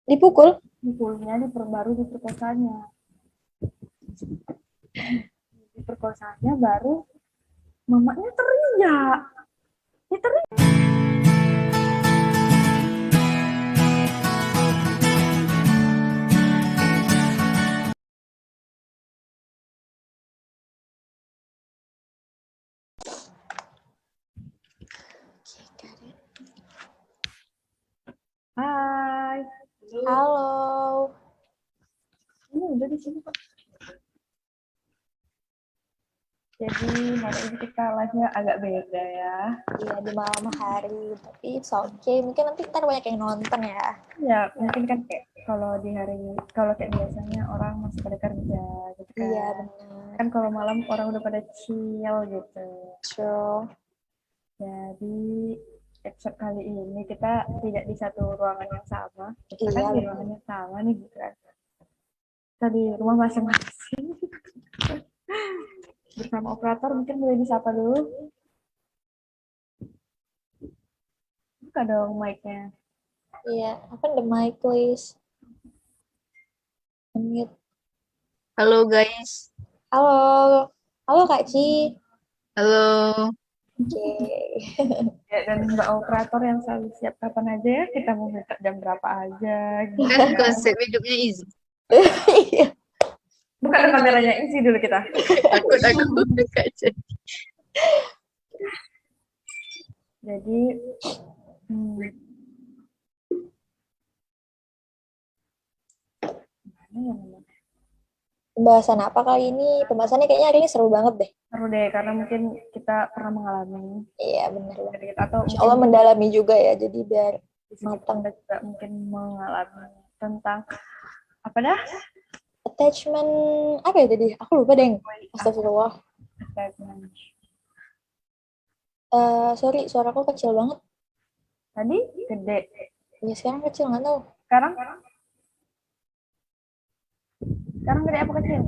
Dipukul? Pukulnya diperbarui diperkosanya. Diperkosanya baru mamanya teriak. Ya teriak. Hai. Halo. Ini udah di sini kok. Jadi hari ini kita live-nya agak beda ya. Iya, di malam hari. Tapi it's okay. Mungkin nanti ntar banyak yang nonton ya. Ya, mungkin kan kayak kalau kayak biasanya orang masih pada kerja gitu kan. Iya, benar. Kan kalau malam orang udah pada chill gitu. So, Jadi episode kali ini kita tidak di satu ruangan yang sama. Kita kan iya, di benar. ruangan yang sama nih gitu kan. Kita di rumah masing-masing. Bersama operator mungkin boleh disapa dulu. Buka dong mic-nya. Iya, open the mic, please. Unmute. Halo guys. Halo. Halo, Kak Ci. Halo. Oke. Ya, dan Mbak operator yang selalu siap kapan aja ya, kita mau minta jam berapa aja gitu Kan kan. konsep hidupnya easy. Iya. Buka dong kameranya, isi dulu kita. Takut aku gak jadi. Jadi mana ya namanya? Pembahasan apa kali ini? Pembahasannya kayaknya hari ini seru banget deh. Seru deh, karena mungkin kita pernah mengalami. Iya, benar banget. Atau Insya Allah mendalami juga ya, jadi biar matang. kita juga mungkin mengalami tentang apa dah? Attachment, apa ya tadi? Aku lupa deh. Astagfirullah. Attachment. Sorry, suaraku kecil banget. Tadi gede. Ya, sekarang kecil, nggak tahu. Sekarang gede apa kecil?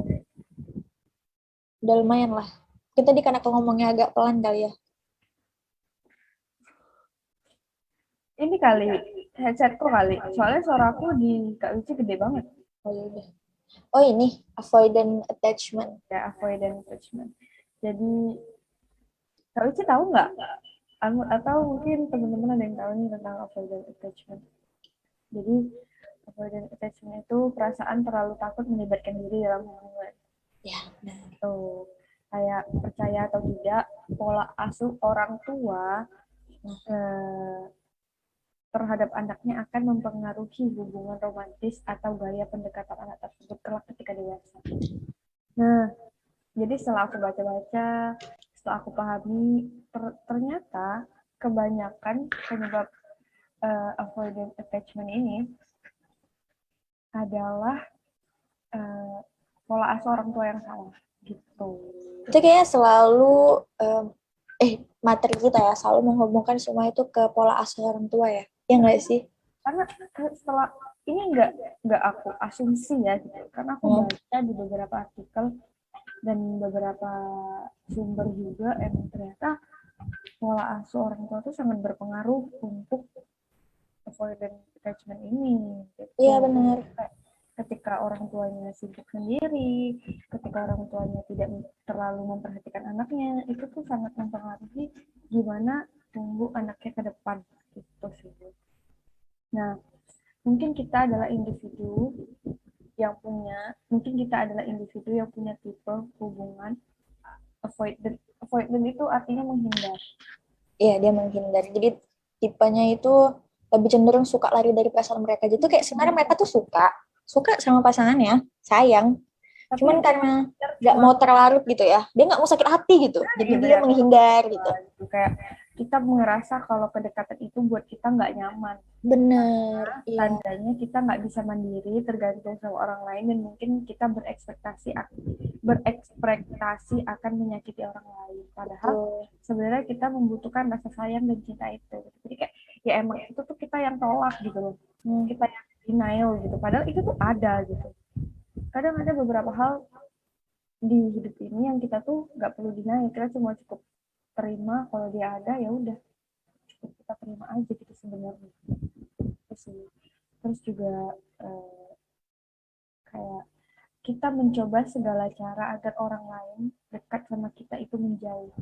Udah lumayan lah. Kita tadi karena ngomongnya agak pelan kali ya. Ini kali headsetku kali. Soalnya suaraku di Kak Wici gede banget. Oh, yaudah. Oh, ini avoidant attachment. Ya, avoidant attachment. Jadi Kak Wici tahu nggak? Atau mungkin teman-teman ada yang tahu nih tentang avoidant attachment. Jadi avoidant attachment itu perasaan terlalu takut melibatkan diri dalam hubungan. Ya, benar. Tuh, kayak percaya atau tidak, pola asuh orang tua terhadap anaknya akan mempengaruhi hubungan romantis atau gaya pendekatan anak tersebut kelak ketika dewasa. Nah, jadi setelah aku baca-baca, setelah aku pahami, ternyata kebanyakan penyebab avoidant attachment ini adalah pola asuh orang tua yang salah gitu. Itu kayaknya selalu materi kita ya selalu menghubungkan semua itu ke pola asuh orang tua ya. Ya nggak sih? Karena setelah ini nggak aku asumsi ya gitu. Karena aku baca di beberapa artikel dan beberapa sumber juga emang ternyata pola asuh orang tua itu sangat berpengaruh untuk avoidant attachment ini. Gitu. Iya benar. Ketika orang tuanya sibuk sendiri, ketika orang tuanya tidak terlalu memperhatikan anaknya, itu tuh sangat mempengaruhi gimana tumbuh anaknya ke depan gitu sih. Nah, mungkin kita adalah individu yang punya tipe hubungan avoidant. Avoidant itu artinya menghindar. Iya, dia menghindar. Jadi tipenya itu lebih cenderung suka lari dari perasaan mereka. Jadi kayak sebenarnya mereka tuh suka sama pasangannya, sayang. Tapi cuman karena nggak mau terlarut gitu ya, dia nggak mau sakit hati gitu. Jadi dia menghindar gitu. Kayak kita merasa kalau kedekatan itu buat kita nggak nyaman. Bener. Tandanya kita nggak bisa mandiri, tergantung sama orang lain, dan mungkin kita berekspektasi akan menyakiti orang lain. Padahal sebenarnya kita membutuhkan rasa sayang dan cinta itu. Jadi kayak ya emang itu tuh kita yang tolak gitu loh. Kita yang denial gitu. Padahal itu tuh ada gitu. Kadang ada beberapa hal di hidup ini yang kita tuh nggak perlu denial, kita cuma cukup terima kalau dia ada, ya udah cukup kita terima aja gitu sebenarnya. Itu sih. Terus juga kayak kita mencoba segala cara agar orang lain dekat sama kita itu menjauh.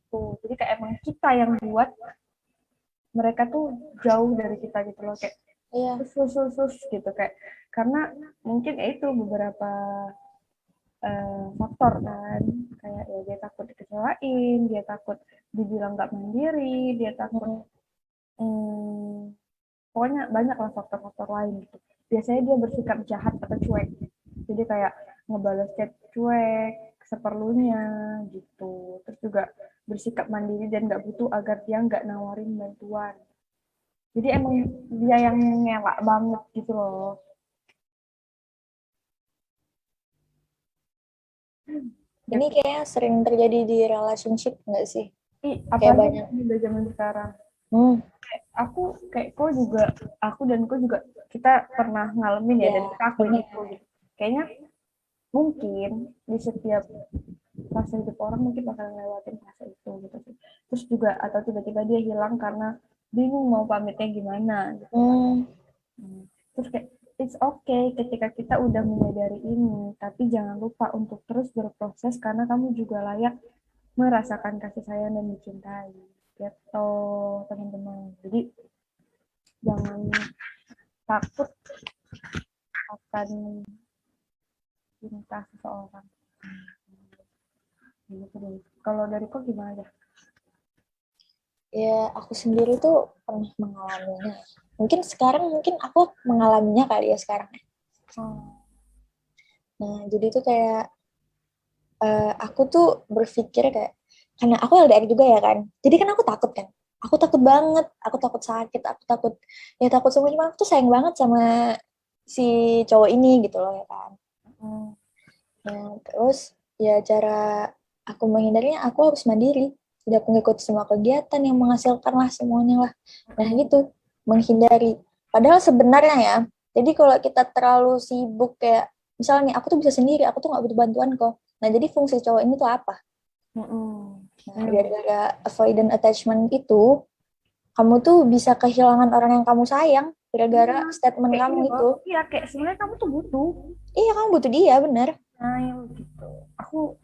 Tuh, jadi kayak emang kita yang buat mereka tuh jauh dari kita gitu loh, kayak Iya. sus gitu, kayak karena mungkin ya itu beberapa faktor kan, kayak ya dia takut dikecewain, dia takut dibilang nggak mandiri, dia takut pokoknya banyak lah faktor-faktor lain gitu. Biasanya dia bersikap jahat atau cuek, jadi kayak ngebalas chat cuek seperlunya gitu. Terus juga bersikap mandiri dan nggak butuh agar dia nggak nawarin bantuan. Jadi emang dia yang ngelak banget gitu loh. Ini Gitu. kayaknya sering terjadi di relationship nggak sih? Kayak Apalagi banyak. di zaman sekarang. Hmm, Aku kayak kau juga, aku dan kau juga kita pernah ngalamin ya, ya, dan kita akuin benar. itu gitu. Kayaknya mungkin di setiap fase hidup orang mungkin bakal ngelewatin fase itu gitu sih. Terus juga atau tiba-tiba dia hilang karena bingung mau pamitnya gimana gitu kan. Hmm, Terus kayak it's okay ketika kita udah menyadari ini, tapi jangan lupa untuk terus berproses karena kamu juga layak merasakan kasih sayang dan dicintai. Gitu, teman-teman. Jadi jangan takut akan cinta seseorang. Gitu deh. Kalau dari kau gimana ya? ya aku sendiri tuh pernah mengalaminya. Mungkin aku mengalaminya kali ya sekarang. Oh. Nah, jadi tuh kayak aku tuh berpikir kayak karena aku LDR juga ya kan. Jadi kan aku takut kan. Aku takut banget, aku takut sakit, aku takut ya takut semua cuma aku tuh sayang banget sama si cowok ini gitu loh ya kan. Hmm. Nah, terus ya cara aku menghindarinya aku harus mandiri. Tidak aku ngikut semua kegiatan yang menghasilkan lah semuanya lah. Nah gitu, menghindari. Padahal sebenarnya ya, jadi kalau kita terlalu sibuk kayak, misalnya nih, aku tuh bisa sendiri, aku tuh nggak butuh bantuan kok. Nah jadi fungsi cowok ini tuh apa? Nah gara-gara avoidant attachment itu, kamu tuh bisa kehilangan orang yang kamu sayang gara-gara Iya, statement kayak kamu ini loh. itu. Iya, kayak sebenarnya kamu tuh butuh. Iya, kamu butuh dia, bener. Nah, yang gitu. Aku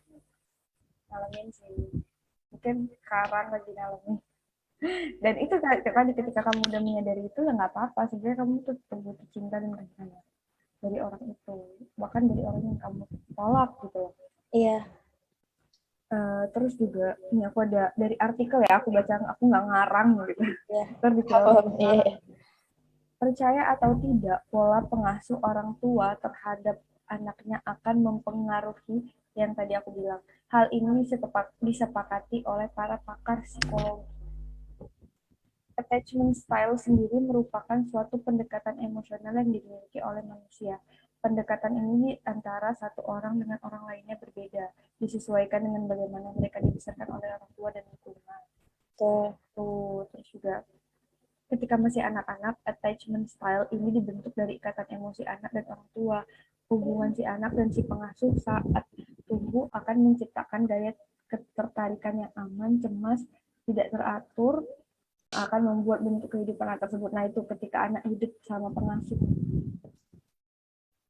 ngalamin sih. Mungkin sekarang lagi ngalamin. Dan itu tadi ketika kamu udah menyadari itu ya nggak apa-apa. Sebenarnya kamu tuh tetap butuh cinta dan kasih sayang dari orang itu. Bahkan dari orang yang kamu tolak gitu. Iya. Terus juga ini aku ada dari artikel ya, aku baca, aku nggak ngarang gitu. Iya. Ntar dikira orang Oh, iya. ngarang. Percaya atau tidak, pola pengasuh orang tua terhadap anaknya akan mempengaruhi yang tadi aku bilang. Hal ini disepakati oleh para pakar psikologi. Attachment style sendiri merupakan suatu pendekatan emosional yang dimiliki oleh manusia. Pendekatan ini antara satu orang dengan orang lainnya berbeda, disesuaikan dengan bagaimana mereka dibesarkan oleh orang tua dan lingkungan. Tuh. Tuh, terus juga ketika masih anak-anak, attachment style ini dibentuk dari ikatan emosi anak dan orang tua. Hubungan si anak dan si pengasuh saat tumbuh akan menciptakan gaya ketertarikan yang aman, cemas, tidak teratur, akan membuat bentuk kehidupan anak tersebut. Nah itu ketika anak hidup sama pengasuh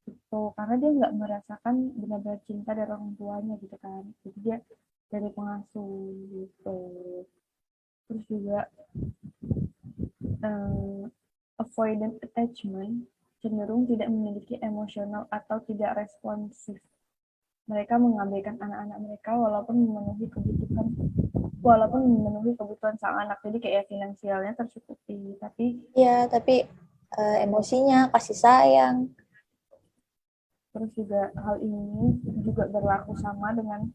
itu, karena dia nggak merasakan benar-benar cinta dari orang tuanya gitu kan, jadi dia dari pengasuh gitu. Terus juga eh, avoidant attachment cenderung tidak memiliki emosional atau tidak responsif. Mereka mengabaikan anak-anak mereka walaupun memenuhi kebutuhan sang anak. Jadi kayak finansialnya tercukupi, tapi Iya, tapi emosinya, kasih sayang. terus juga hal ini juga berlaku sama dengan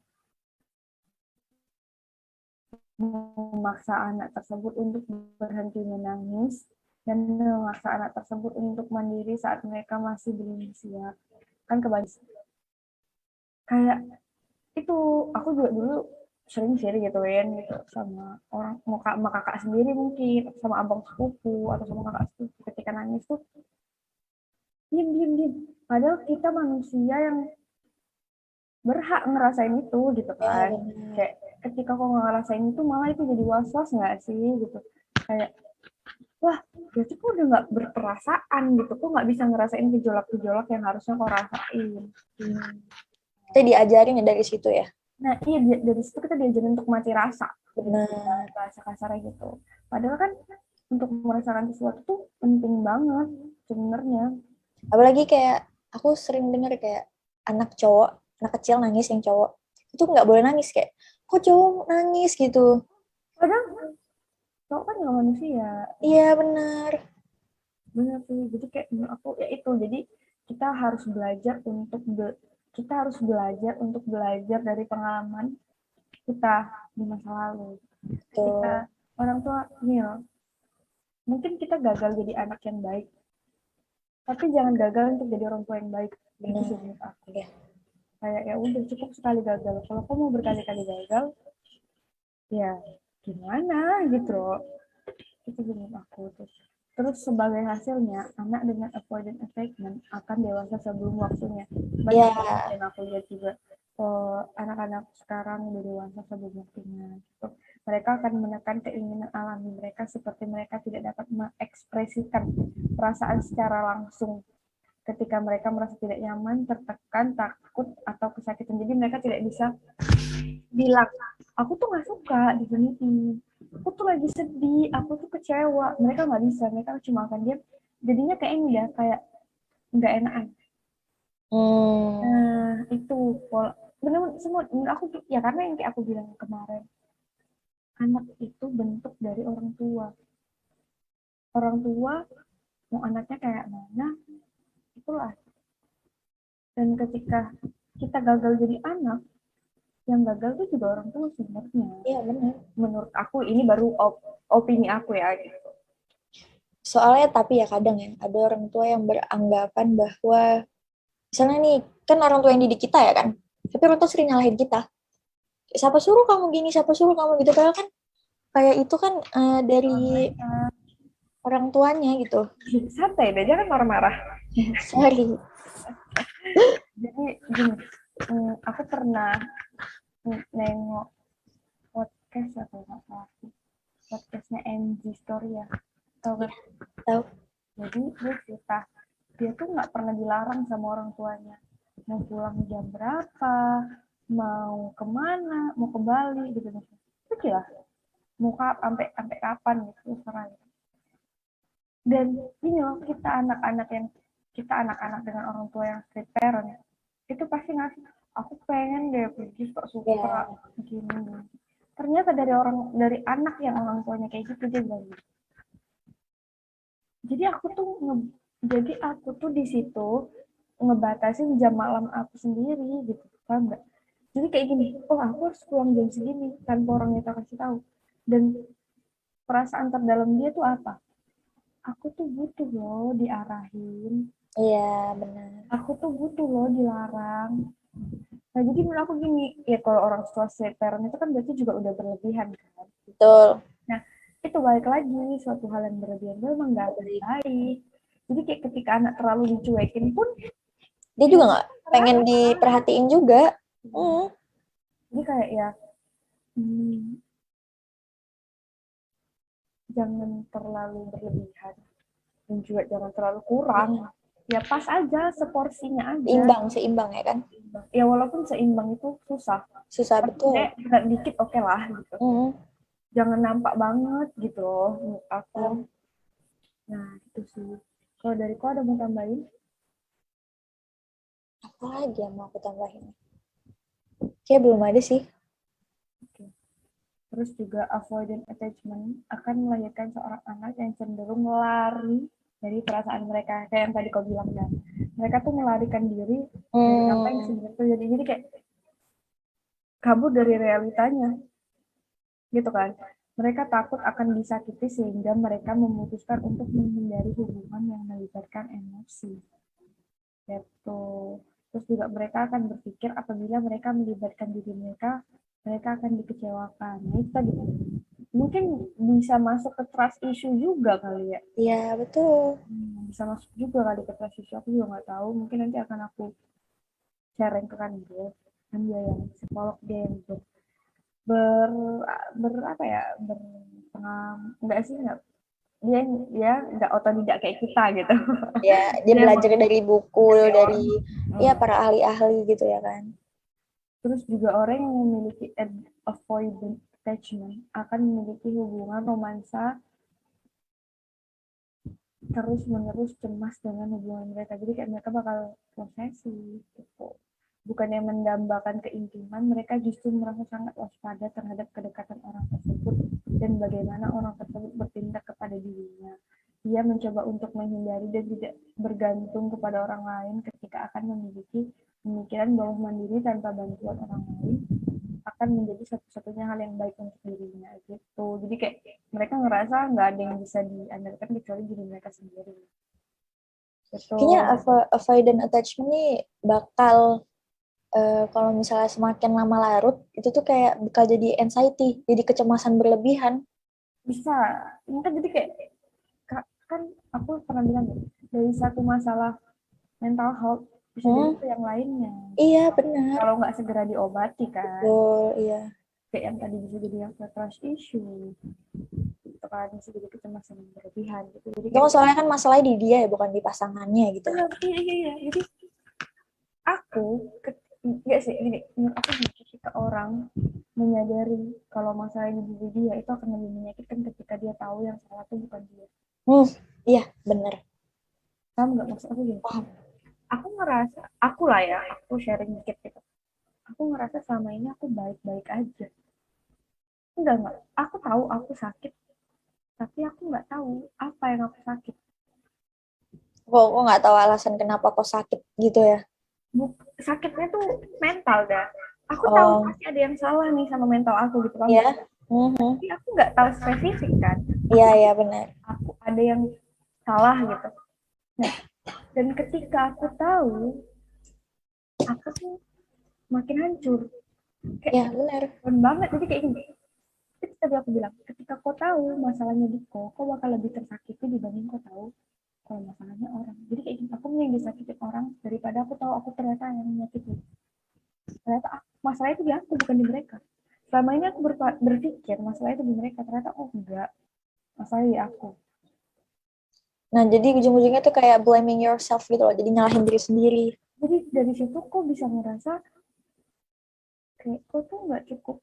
memaksa anak tersebut untuk berhenti menangis dan memaksa anak tersebut untuk mandiri saat mereka masih belum siap. Kan kebanyakan kayak itu, aku juga dulu sering share gituin gitu sama orang, mau sama kakak sendiri mungkin, sama abang sepupu atau sama kakak sepupu, ketika nangis tuh diem diem diem, padahal kita manusia yang berhak ngerasain itu gitu Ya, kan. benar. Kayak ketika kau ngerasain itu malah itu jadi was-was nggak sih gitu, kayak wah berarti kok udah nggak berperasaan gitu, kok nggak bisa ngerasain gejolak-gejolak yang harusnya kok rasain. Kita diajarin ya dari situ ya. Nah iya, dari situ kita diajarin untuk mati rasa. Benar. Bahasa kasarnya gitu. Padahal kan untuk merasakan sesuatu tuh penting banget sebenarnya. Apalagi kayak aku sering dengar kayak anak cowok, anak kecil nangis yang cowok itu nggak boleh nangis, kayak kok cowok nangis gitu. Padahal cowok kan nggak manusia. Iya benar. Benar tuh. Jadi kayak menurut aku ya itu. Jadi kita harus belajar kita harus belajar dari pengalaman kita di masa lalu. Tuh. Kita orang tua Nil, mungkin kita gagal jadi anak yang baik, tapi jangan gagal untuk jadi orang tua yang baik. Itu Benar. sih menurut aku. Ya. Kayak ya udah cukup sekali gagal. Kalau kamu mau berkali-kali gagal, ya gimana gitu loh. Itu menurut aku. Terus sebagai hasilnya, anak dengan avoidant attachment akan dewasa sebelum waktunya. Banyak Ya. banget yang aku lihat juga. Anak-anak sekarang udah dewasa sebelum waktunya. Gitu. Mereka akan menekan keinginan alami mereka seperti mereka tidak dapat mengekspresikan perasaan secara langsung ketika mereka merasa tidak nyaman, tertekan, takut, atau kesakitan. Jadi mereka tidak bisa bilang, aku tuh nggak suka di sini, aku tuh lagi sedih, aku tuh kecewa. Mereka nggak bisa, mereka cuma akan diam. Jadinya kayak ini ya, kayak nggak enakan. Nah, itu pola. Benar-benar semua, menurut aku ya karena yang kayak aku bilang kemarin, anak itu bentuk dari orang tua. Orang tua mau anaknya kayak mana, itulah. Dan ketika kita gagal jadi anak, yang gagal itu juga orang tua sebenarnya. Iya benar. Menurut aku ini baru opini aku ya gitu. Soalnya tapi ya kadang ya ada orang tua yang beranggapan bahwa misalnya nih kan orang tua yang didik kita ya kan, tapi orang tua sering nyalahin kita. Siapa suruh kamu gini, siapa suruh kamu gitu, padahal kan kayak itu kan dari orang tuanya gitu. Santai deh, jangan marah-marah. Sorry. Jadi gini, aku pernah nengok podcast atau nggak salah, podcastnya Angie Story ya, tau kan? Tahu. Jadi dia cerita, dia tuh nggak pernah dilarang sama orang tuanya mau pulang jam berapa, mau kemana, mau ke Bali gitu gitu. Oke lah, mau sampai sampai kapan gitu serah. Dan ini loh kita anak-anak dengan orang tua yang strict parent itu pasti ngasih, aku pengen deh pergi kok suka Ya. gini. Ternyata dari anak yang orang tuanya kayak gitu dia bilang gitu. Jadi aku tuh di situ ngebatasin jam malam aku sendiri gitu, paham nggak? Jadi kayak gini, oh aku harus pulang jam segini tanpa orang itu kasih tahu. Dan perasaan terdalam dia tuh apa? Aku tuh butuh loh diarahin, Iya benar. aku tuh butuh loh dilarang. Nah jadi menurut aku gini, ya kalau orang tua parent itu kan berarti juga udah berlebihan kan. Betul. Nah itu balik lagi, suatu hal yang berlebihan itu emang nggak baik. Jadi kayak ketika anak terlalu dicuekin pun, Dia juga nggak pengen diperhatiin juga. jadi kayak ya jangan terlalu berlebihan dan juga jangan terlalu kurang. Ya pas aja, seporsinya aja. Seimbang ya kan. Ya walaupun seimbang itu susah. Susah Tapi betul. kayak dikit oke lah gitu. Jangan nampak banget gitu loh menurut aku. Nah itu sih. Kalau dari kau ada mau tambahin? Apa lagi yang mau aku tambahin? Kayak belum ada sih. Oke. Terus juga avoidant attachment akan melahirkan seorang anak yang cenderung lari dari perasaan mereka. Kayak yang tadi kau bilang kan. Mereka tuh melarikan diri dari apa yang sebenarnya terjadi. Jadi kayak kabur dari realitanya. Gitu kan. Mereka takut akan disakiti sehingga mereka memutuskan untuk menghindari hubungan yang melibatkan emosi. Gitu. Terus juga mereka akan berpikir apabila mereka melibatkan diri mereka, mereka akan dikecewakan. Nah, itu tadi. Mungkin bisa masuk ke trust issue juga kali ya. Iya betul. Bisa masuk juga kali ke trust issue. Aku juga nggak tahu. Mungkin nanti akan aku sharing ke kan dia yang psikolog, dia yang ber apa ya enggak sih dia nggak otodidak kayak kita gitu. Ya, dia Dia belajar dari buku, dari dari ya orang. para ahli-ahli gitu ya kan. Terus juga orang yang memiliki avoidant attachment akan memiliki hubungan romansa terus-menerus cemas dengan hubungan mereka. Jadi kayak mereka bakal posesif gitu. Bukannya mendambakan keintiman, mereka justru merasa sangat waspada terhadap kedekatan orang tersebut dan bagaimana orang tersebut bertindak kepada dirinya. Ia mencoba untuk menghindari dan tidak bergantung kepada orang lain ketika akan memiliki pemikiran bahwa mandiri tanpa bantuan orang lain akan menjadi satu-satunya hal yang baik untuk dirinya gitu. Jadi kayak mereka ngerasa nggak ada yang bisa diandalkan kecuali diri mereka sendiri. Gitu. Kayaknya avoidant attachment ini bakal kalau misalnya semakin lama larut, itu tuh kayak bakal jadi anxiety, jadi kecemasan berlebihan. Bisa. Ini kan jadi kayak kan aku pernah bilang dari satu masalah mental health bisa jadi ke yang lainnya. Iya, benar. Kalau nggak segera diobati kan. Betul, iya. Kayak yang tadi bisa jadi yang trust issue. Itu kan bisa jadi kecemasan yang berlebihan gitu. Jadi Itu kan soalnya kan masalahnya di dia ya, bukan di pasangannya gitu. iya. Jadi aku nggak sih gini, menurut aku ketika orang menyadari kalau masalah di diri dia itu akan lebih menyakitkan ketika dia tahu yang salah itu bukan dia. Iya, benar. Paham nggak maksud aku gini? Aku ngerasa, aku lah ya, aku sharing dikit gitu. Aku ngerasa selama ini aku baik-baik aja. Enggak. Aku tahu aku sakit, tapi aku nggak tahu apa yang aku sakit. Kok nggak tahu alasan kenapa kok sakit gitu ya? Sakitnya tuh mental dah. Aku tahu Oh, pasti ada yang salah nih sama mental aku gitu kan. ya. Mhm. Tapi aku nggak tahu spesifik kan. Iya, iya benar. Aku ada yang salah gitu. Nah, dan ketika aku tahu, aku tuh makin hancur. Iya, Kayak benar. keren banget. Jadi kayak gini. Itu tadi aku bilang, ketika kau tahu masalahnya di kau bakal lebih tersakiti dibanding kau tahu kalau masalahnya orang. Jadi kayak gini, aku yang disakitin orang daripada aku tahu aku ternyata yang menyakiti. Ternyata masalah itu di aku bukan di mereka. Selama ini aku berpikir masalah itu di mereka, ternyata oh enggak, masalah di aku. Nah, jadi ujung-ujungnya tuh kayak blaming yourself gitu loh, jadi nyalahin diri sendiri. Jadi dari situ kok bisa ngerasa kayak kok tuh nggak cukup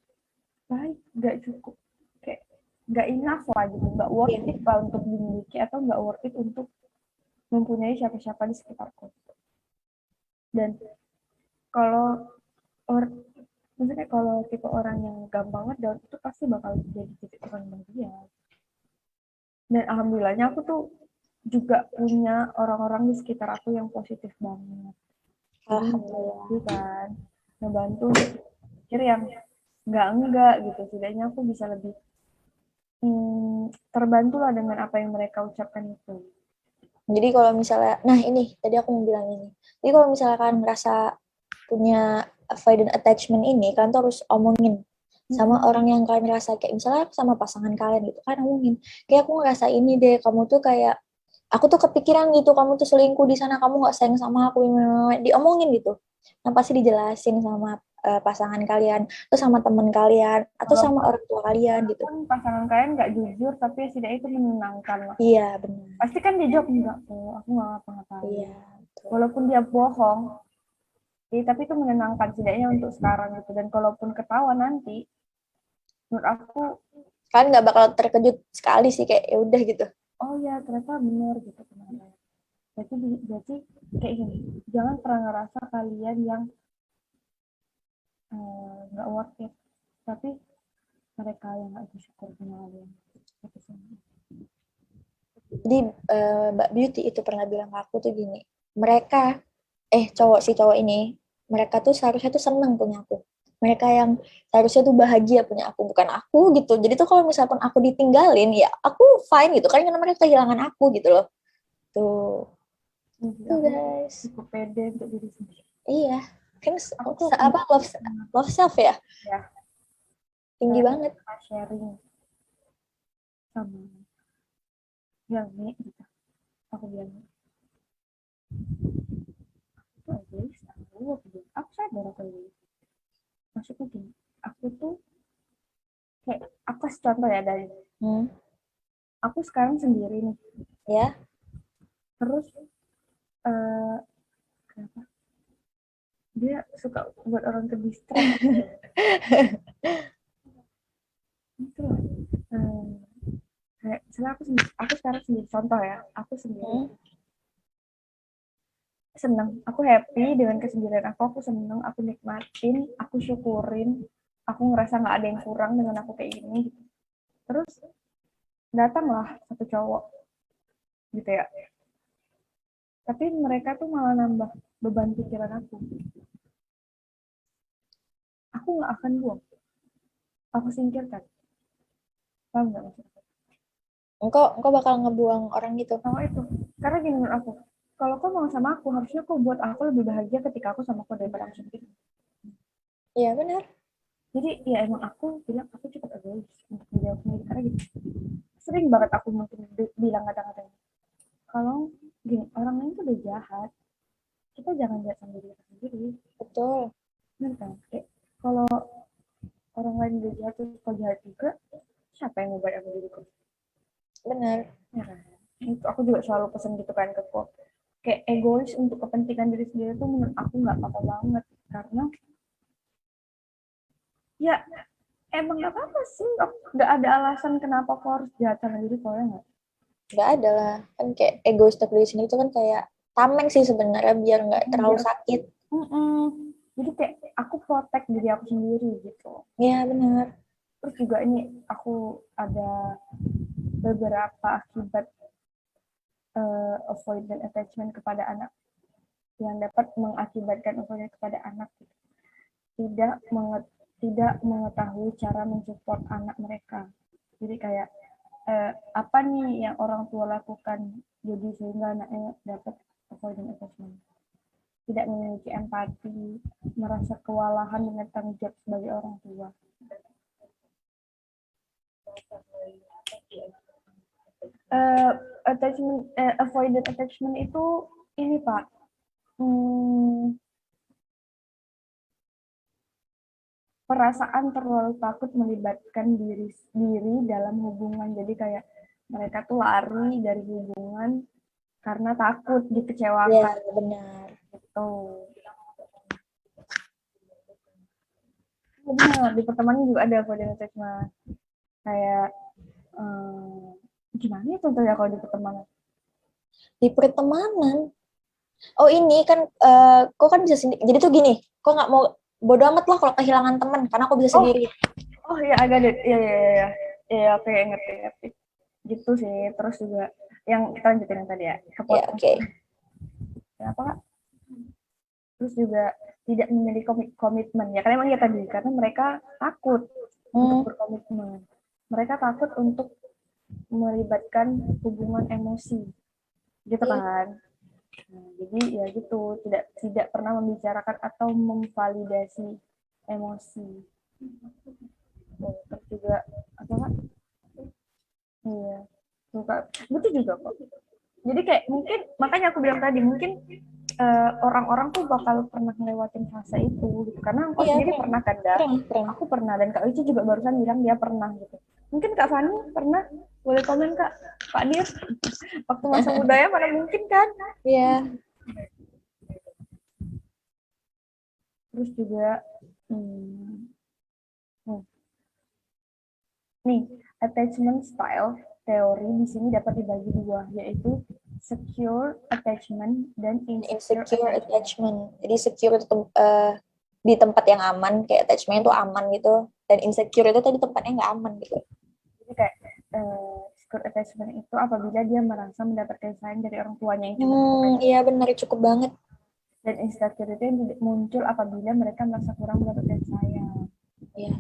baik, nggak cukup kayak nggak enough lah gitu, nggak worth Iya. it lah untuk dimiliki atau nggak worth it untuk mempunyai siapa-siapa di sekitarku. Dan kalau or, maksudnya kalau tipe orang yang gampang ngedown itu pasti bakal jadi titik terendah dia. Dan alhamdulillahnya aku tuh juga punya orang-orang di sekitar aku yang positif banget. Jadi Alhamdulillah. ngebantu kan, ngebantu pikir yang enggak gitu. Setidaknya aku bisa lebih terbantu lah dengan apa yang mereka ucapkan itu. Jadi kalau misalnya, nah ini tadi aku mau bilang ini. Jadi kalau misalkan merasa punya avoidant attachment ini, kalian tuh harus omongin sama orang yang kalian rasa kayak misalnya sama pasangan kalian gitu kan omongin. Kayak aku ngerasa ini deh, kamu tuh kayak aku tuh kepikiran gitu, kamu tuh selingkuh di sana, kamu nggak sayang sama aku, diomongin gitu. Nah pasti dijelasin sama pasangan kalian, atau sama teman kalian, atau sama Walaupun, orang tua kalian gitu. walaupun pasangan kalian nggak jujur, tapi setidaknya itu menenangkan lah. Iya benar. Pasti kan dia jawab enggak kok, aku nggak ngapa-ngapain. Iya. Betul. Walaupun dia bohong, tapi itu menenangkan setidaknya untuk sekarang gitu. Dan kalaupun ketahuan nanti, menurut aku, Kalian nggak bakal terkejut sekali sih kayak ya udah gitu. oh ya ternyata benar gitu kemarin. Berarti kayak gini, jangan pernah ngerasa kalian yang nggak worth it, tapi mereka yang nggak bersyukur punya kalian. Jadi Mbak Beauty itu pernah bilang ke aku tuh gini, mereka cowok si cowok ini, mereka tuh seharusnya tuh seneng punya aku. Mereka yang seharusnya tuh bahagia punya aku, bukan aku gitu. Jadi tuh kalau misalkan aku ditinggalin, ya aku fine gitu. Karena mereka kehilangan aku gitu loh. Tuh. Tuh Aku guys. cukup pede untuk diri sendiri. Iya. Kan Aku tuh apa love self ya? ya Tinggi banget. sharing sama yang nih gitu. Aku bilang aku egois, aku sadar aku egois. Maksudnya gini, aku tuh kayak aku kasih contoh ya dari aku sekarang sendiri nih, Ya, terus kenapa dia suka buat orang ke distract gitu loh. Kayak misalnya aku sekarang sendiri, contoh ya, aku sendiri seneng, aku happy dengan kesendirian aku seneng, aku nikmatin, aku syukurin, aku ngerasa nggak ada yang kurang dengan aku kayak gini gitu. Terus datanglah satu cowok gitu ya, tapi mereka tuh malah nambah beban pikiran aku nggak akan buang, aku singkirkan. Paham nggak maksudnya? engkau bakal ngebuang orang gitu. Sama itu, karena gini menurut aku, kalau kau mau sama aku, harusnya kau buat aku lebih bahagia ketika aku sama kau daripada aku sendiri. Iya benar. Jadi ya emang aku bilang aku cukup egois untuk diri aku sendiri, karena gitu sering banget aku mungkin bilang kata-kata kalau gini, orang lain tuh udah jahat, kita jangan jahat sama diri kita sendiri. Betul. Benar kan? Kayak, kalau orang lain udah jahat terus kau jahat juga, siapa yang mau baik sama diriku? Benar. Ya kan? Itu aku juga selalu pesan gitu kan ke kau, kayak egois untuk kepentingan diri sendiri tuh menurut aku nggak apa-apa banget, karena ya emang nggak apa-apa sih, nggak ada alasan kenapa kau harus jahat sama diri kau, ya nggak? Nggak ada lah. Kan kayak egois untuk diri sendiri itu kan kayak tameng sih sebenarnya biar nggak terlalu Biar sakit. jadi kayak aku protect diri aku sendiri gitu. Iya benar. Terus juga ini aku ada beberapa akibat avoidant attachment kepada anak yang dapat mengakibatkan avoidant kepada anak gitu. Tidak mengetahui cara mensupport anak mereka. Jadi kayak apa nih yang orang tua lakukan jadi sehingga anaknya dapat avoidant attachment. Tidak memiliki empati, merasa kewalahan dengan tanggung jawab sebagai orang tua. Avoidant attachment itu ini Pak, perasaan terlalu takut melibatkan diri dalam hubungan. Jadi kayak mereka tuh lari dari hubungan karena takut Iya dikecewakan benar. gitu. Benar, di pertemanan juga ada avoidant attachment. Kayak gimana ya contohnya kalau di pertemanan? Di pertemanan. Oh ini kan, kok kan bisa sendiri. Jadi tuh gini, kok nggak mau bodo amat lah kalau kehilangan teman, karena aku bisa Oh, sendiri. oh ya agak deh, ya oke, ngerti. Gitu sih. Terus juga yang kita lanjutin yang tadi ya, Ya oke. apa Kak? Terus juga tidak memiliki komitmen ya, karena emang ya tadi, karena mereka takut untuk berkomitmen. Mereka takut untuk melibatkan hubungan emosi, gitu kan? Nah, jadi ya gitu, tidak pernah membicarakan atau memvalidasi emosi. Terus juga apa Kak? Iya, suka. Betul juga kok. Jadi kayak mungkin makanya aku bilang tadi mungkin orang-orang tuh bakal pernah ngelewatin fase itu gitu. Karena aku sendiri pernah kan, Pernah. aku pernah, dan Kak Uci juga barusan bilang dia pernah gitu. Mungkin Kak Fani pernah, boleh komen Kak. Pak Dir, waktu masa mudanya mana mungkin kan? Iya. Terus juga nih, attachment style teori di sini dapat dibagi dua, yaitu secure attachment dan insecure Insecure attachment. attachment. Jadi secure itu di tempat yang aman, kayak attachment itu aman gitu. Dan insecure itu tadi tempatnya nggak aman gitu. Jadi kayak secure attachment itu apabila dia merasa mendapatkan sayang dari orang tuanya yang cukup. Iya benar, cukup banget. Dan insecure itu yang muncul apabila mereka merasa kurang mendapatkan sayang. Iya.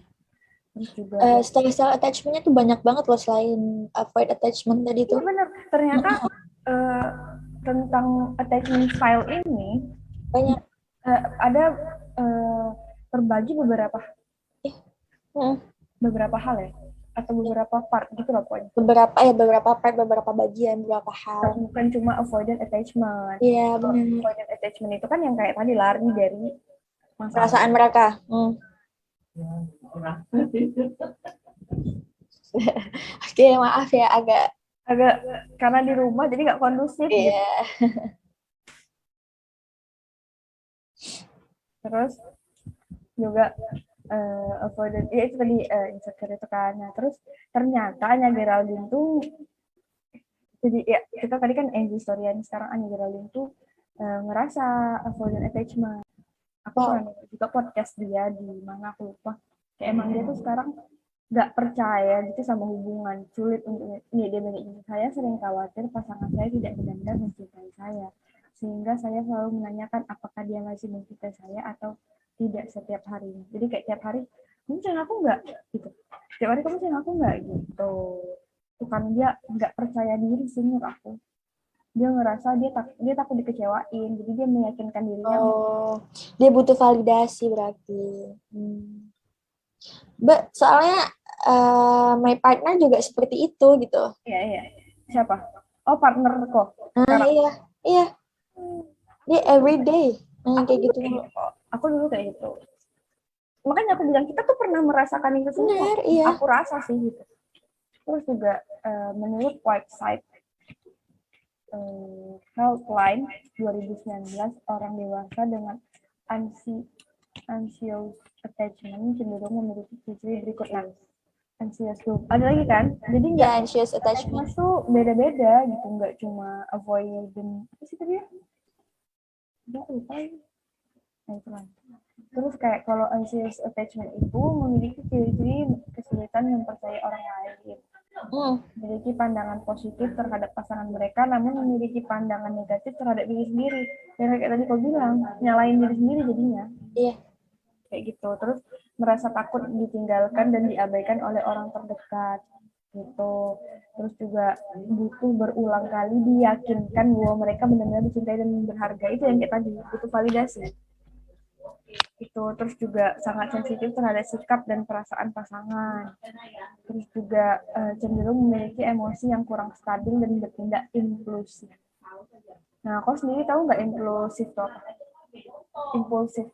Terus juga Style attachment-nya tuh banyak banget loh selain avoid attachment tadi tuh. iya benar, ternyata tentang attachment style ini Banyak. ada terbagi Hmm. beberapa hal ya, atau beberapa part gitu loh pokoknya. Beberapa part, beberapa bagian, beberapa hal. Bukan cuma avoidant attachment. Iya benar. Avoidant attachment itu kan yang kayak tadi lari dari masalah. Perasaan mereka. Oke, maaf ya agak agak karena di rumah jadi nggak kondusif gitu. Iya. Terus juga avoidant ya itu tadi insecure itu kan. Nah, terus ternyata Anya Geraldine tuh jadi ya kita tadi kan Angie Storyan, sekarang Anya Geraldine tuh ngerasa avoidant attachment. Aku pernah Wow. dengar juga podcast dia di mana aku lupa. Kayak emang dia tuh sekarang nggak percaya gitu sama hubungan, sulit untuk ini dia bilang, saya sering khawatir pasangan saya tidak benar-benar mencintai saya, sehingga saya selalu menanyakan apakah dia masih mencintai saya atau tidak setiap hari. Jadi kayak tiap hari kamu sayang aku nggak gitu, tiap hari kamu sayang aku nggak gitu. Itu kan dia nggak percaya diri sih menurut aku. Dia ngerasa dia takut dikecewain, jadi dia meyakinkan dirinya. Oh, dia butuh validasi berarti. Soalnya my partner juga seperti itu gitu. Iya iya. Siapa? Oh partner kok. Nah, Sekarang iya, iya. Dia everyday nanya aku kayak dulu gitu. kayak gitu. Aku dulu kayak gitu. Makanya aku bilang kita tuh pernah merasakan itu semua. Benar, iya. Aku rasa sih gitu. Terus juga menurut website Healthline 2019 orang dewasa dengan anxious attachment cenderung memiliki ciri berikut. Nah, anxious tuh ada lagi kan? Jadi Ya, nggak anxious attachment attachment. tuh beda-beda gitu, nggak cuma avoidant apa sih tadi ya? Nggak lupa. Nah, itu lah. Terus kayak kalau anxious attachment itu memiliki ciri-ciri kesulitan mempercayai orang lain, memiliki pandangan positif terhadap pasangan mereka, namun memiliki pandangan negatif terhadap diri sendiri. Dan kayak tadi kau bilang, nyalain diri sendiri jadinya. Iya. Kayak gitu. Terus merasa takut ditinggalkan dan diabaikan oleh orang terdekat. Gitu. Terus juga butuh berulang kali diyakinkan bahwa mereka benar-benar dicintai dan berharga. Itu yang kayak tadi, butuh validasi. Itu terus juga sangat sensitif terhadap sikap dan perasaan pasangan, terus juga cenderung memiliki emosi yang kurang stabil dan bertindak impulsif. Nah, kau sendiri tahu nggak impulsif itu apa? Impulsif.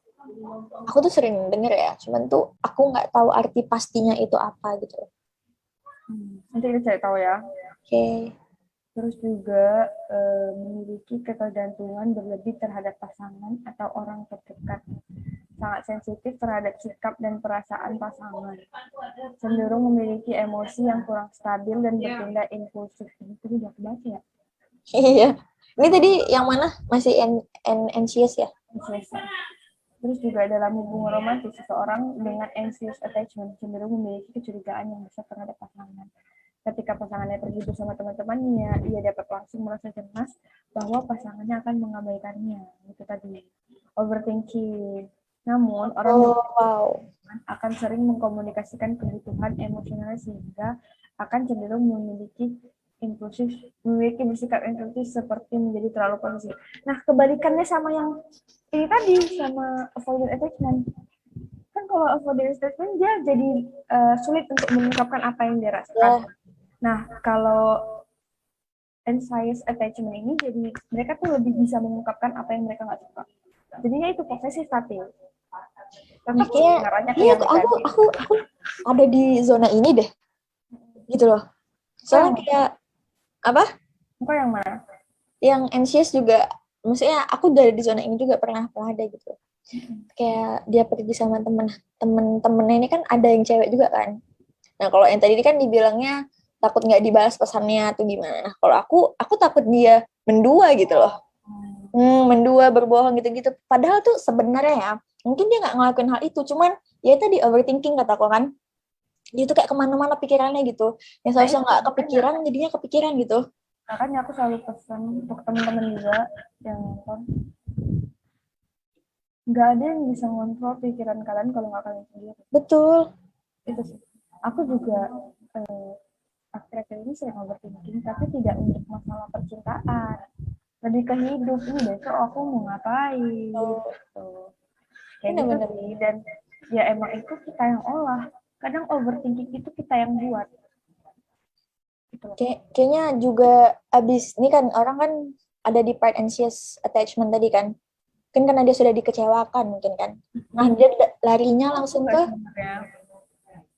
Aku tuh sering denger ya, cuman tuh aku nggak tahu arti pastinya itu apa gitu. Nanti kita cari tahu ya. Oke. Terus juga memiliki ketergantungan berlebih terhadap pasangan atau orang terdekat. Sangat sensitif terhadap sikap dan perasaan pasangan. Cenderung memiliki emosi yang kurang stabil dan bertindak impulsif. Itu udah kebaca ya? Iya. Ini tadi yang mana? Masih anxious ya? Anxious. Terus juga dalam hubungan romantis, seseorang dengan anxious attachment cenderung memiliki kecurigaan yang besar terhadap pasangan. Ketika pasangannya pergi bersama teman-temannya, ia dapat langsung merasa cemas bahwa pasangannya akan mengabaikannya. Itu tadi. Overthinking. Namun, orang akan sering mengkomunikasikan kebutuhan emosional sehingga akan cenderung memiliki bersikap impulsif seperti menjadi terlalu posesif. Nah, kebalikannya sama yang ini tadi, sama avoidant attachment. Kan kalau avoidant attachment dia jadi sulit untuk mengungkapkan apa yang dia rasakan. Nah, kalau anxious attachment ini jadi mereka tuh lebih bisa mengungkapkan apa yang mereka nggak suka. Jadinya itu posesif tapi Kayaknya aku ada di zona ini deh, gitu loh. Soalnya kayak apa? Engkau yang mana? Yang anxious juga, maksudnya aku dari di zona ini juga pernah ada gitu. Kayak dia pergi sama temen-temennya ini kan ada yang cewek juga kan. Nah kalau yang tadi ini kan dibilangnya takut nggak dibalas pesannya atau gimana. Nah kalau aku takut dia mendua gitu loh. Mendua, berbohong gitu-gitu. Padahal tuh sebenarnya ya, mungkin dia nggak ngelakuin hal itu, cuman ya tadi overthinking kataku kan. Dia tuh kayak kemana-mana pikirannya gitu. Yang seharusnya nggak kepikiran, jadinya kepikiran gitu. Makanya aku selalu pesan untuk teman-teman juga yang nonton, nggak ada yang bisa ngontrol pikiran kalian kalau nggak kalian sendiri. Betul. Itu sih. Aku juga akhir-akhir ini sering overthinking, tapi tidak untuk masalah percintaan. Lebih ke hidup, ini besok aku mau ngapain, gitu. Kayak gitu sih. Dan ya emang itu kita yang olah. Kadang overthinking itu kita yang buat. Gitu. Kayaknya juga abis, ini kan orang kan ada di part anxious attachment tadi kan. Mungkin karena dia sudah dikecewakan mungkin kan. Nah dia larinya langsung ke,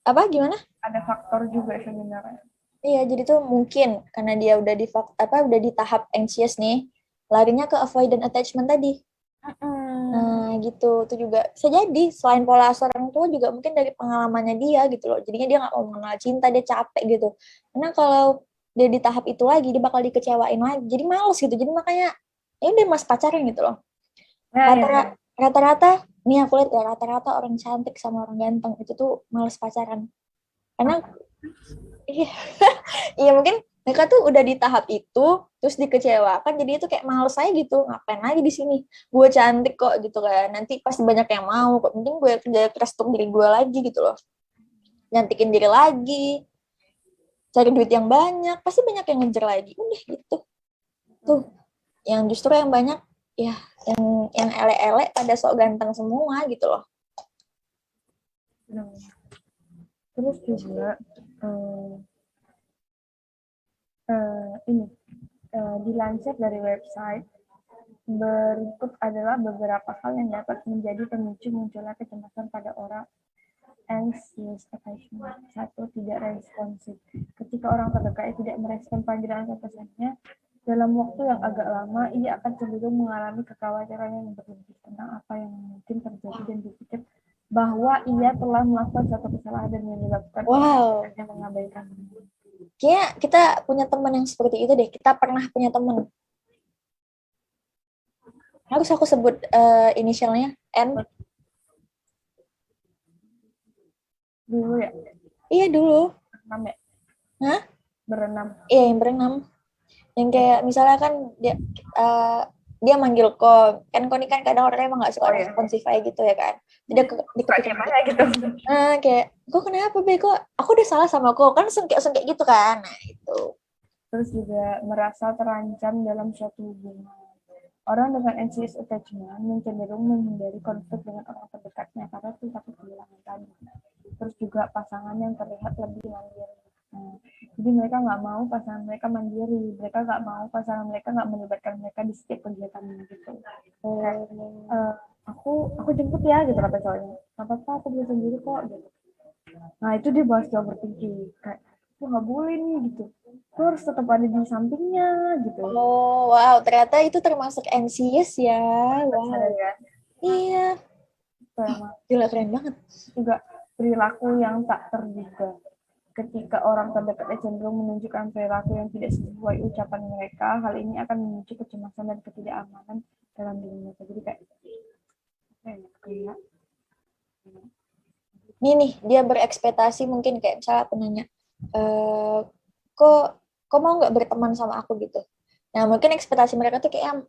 apa gimana? Ada faktor juga sebenarnya. Iya, jadi tuh mungkin karena dia udah udah di tahap anxious nih, larinya ke avoidant attachment tadi. Nah, gitu. Itu juga bisa jadi selain pola asuh orang tua juga mungkin dari pengalamannya dia gitu loh. Jadinya dia nggak mau mengenal cinta, dia capek gitu. Karena kalau dia di tahap itu lagi, dia bakal dikecewain lagi. Jadi males gitu. Jadi makanya ya udah mas pacaran gitu loh. Nah, ya. Rata-rata nih aku lihat ya, rata-rata orang cantik sama orang ganteng itu tuh males pacaran. Karena iya, iya mungkin mereka tuh udah di tahap itu terus dikecewakan jadi itu kayak males saya gitu, ngapain lagi di sini, gue cantik kok gitu kan, nanti pasti banyak yang mau kok, penting gue kerja keras untuk diri gue lagi gitu loh, nyantikin diri lagi, cari duit yang banyak, pasti banyak yang ngejar lagi, udah gitu tuh. Yang justru yang banyak ya yang elek-elek pada sok ganteng semua gitu loh. Terus juga ini dilansir dari website, berikut adalah beberapa hal yang dapat menjadi pemicu munculnya kecemasan pada orang anxious attachment. 1. Tidak responsif. Ketika orang terdekat tidak merespon panggilan atau pesannya dalam waktu yang agak lama, ia akan cenderung mengalami kekhawatiran yang berlebih tentang apa yang mungkin terjadi dan berpikir bahwa ia telah melakukan suatu kesalahan dan menyebabkan orang yang mengabaikan. Kayaknya kita punya teman yang seperti itu deh. Kita pernah punya teman. Harus aku sebut inisialnya N. Dulu ya? Iya dulu. Berenam ya? Hah? Berenam. Iya yang berenam. Yang kayak misalnya kan dia manggil kok. Kan kok ini kan kadang orangnya emang gak suka responsif aja gitu ya kan. Dia diketik gitu. Kayak, kok kenapa Be? Kok aku udah salah sama kok? Kan sengkek gitu kan. Nah itu. Terus juga merasa terancam dalam suatu hubungan. Orang dengan anxious attachment cenderung menghindari konflik dengan orang terdekatnya karena itu takut kehilangan tadi. Terus juga pasangan yang terlihat lebih mandiri. Nah, jadi mereka nggak mau pasangan mereka mandiri, mereka nggak mau pasangan mereka nggak melibatkan mereka di setiap kegiatan gitu. Kayak, aku jemput ya gitu kata cowoknya. Nggak apa-apa, aku bisa sendiri kok gitu. Nah itu dia bahas overthinking. Kayak, aku nggak boleh nih gitu. Aku harus tetap ada di sampingnya gitu. Oh wow, ternyata itu termasuk anxious ya. Wow. Ya. Iya. Gila keren banget. Juga perilaku yang tak terduga. Ketika orang terdekatnya cenderung menunjukkan perilaku yang tidak sesuai ucapan mereka, hal ini akan memicu kecemasan dan ketidakamanan dalam diri mereka. Jadi kayak ini nih dia berekspektasi mungkin kayak misalnya aku nanya, kok mau nggak berteman sama aku gitu. Nah mungkin ekspektasi mereka tuh kayak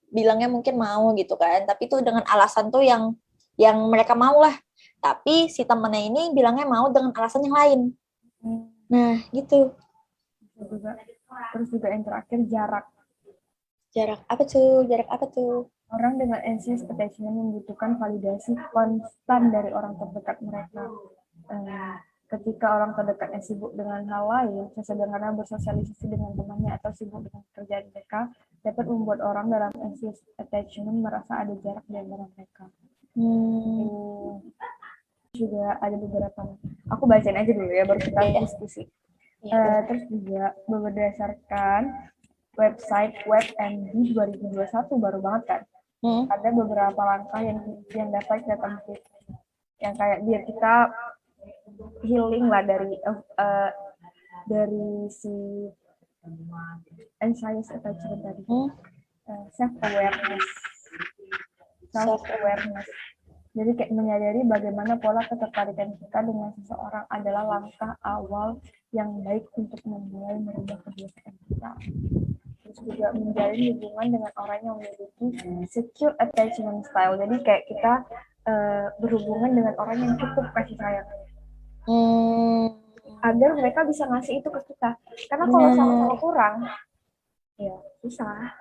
bilangnya mungkin mau gitu kan, tapi tuh dengan alasan tuh yang mereka mau lah. Tapi si temennya ini bilangnya mau dengan alasan yang lain. Nah gitu. Terus juga yang terakhir jarak. Jarak apa tuh? Jarak apa tuh? Orang dengan anxious attachment membutuhkan validasi konstan dari orang terdekat mereka. Ketika orang terdekatnya sibuk dengan hal lain, sesederhana bersosialisasi dengan temannya atau sibuk dengan pekerjaan mereka, dapat membuat orang dalam anxious attachment merasa ada jarak di antara mereka. Juga ada beberapa. Aku bacain aja dulu ya, baru kita diskusi. Terus juga berdasarkan website WebMD 2021 baru banget kan. Ada beberapa langkah yang dapat kita tempuh. Yang kayak biar kita healing lah dari si anxious attachment tadi. Self awareness. Jadi kayak menyadari bagaimana pola ketertarikan kita dengan seseorang adalah langkah awal yang baik untuk memulai merubah kebiasaan kita. Terus juga menjalin hubungan dengan orang yang memiliki secure attachment style. Jadi kayak kita berhubungan dengan orang yang cukup kasih sayang. Agar mereka bisa ngasih itu ke kita. Karena kalau sama-sama kurang, ya susah.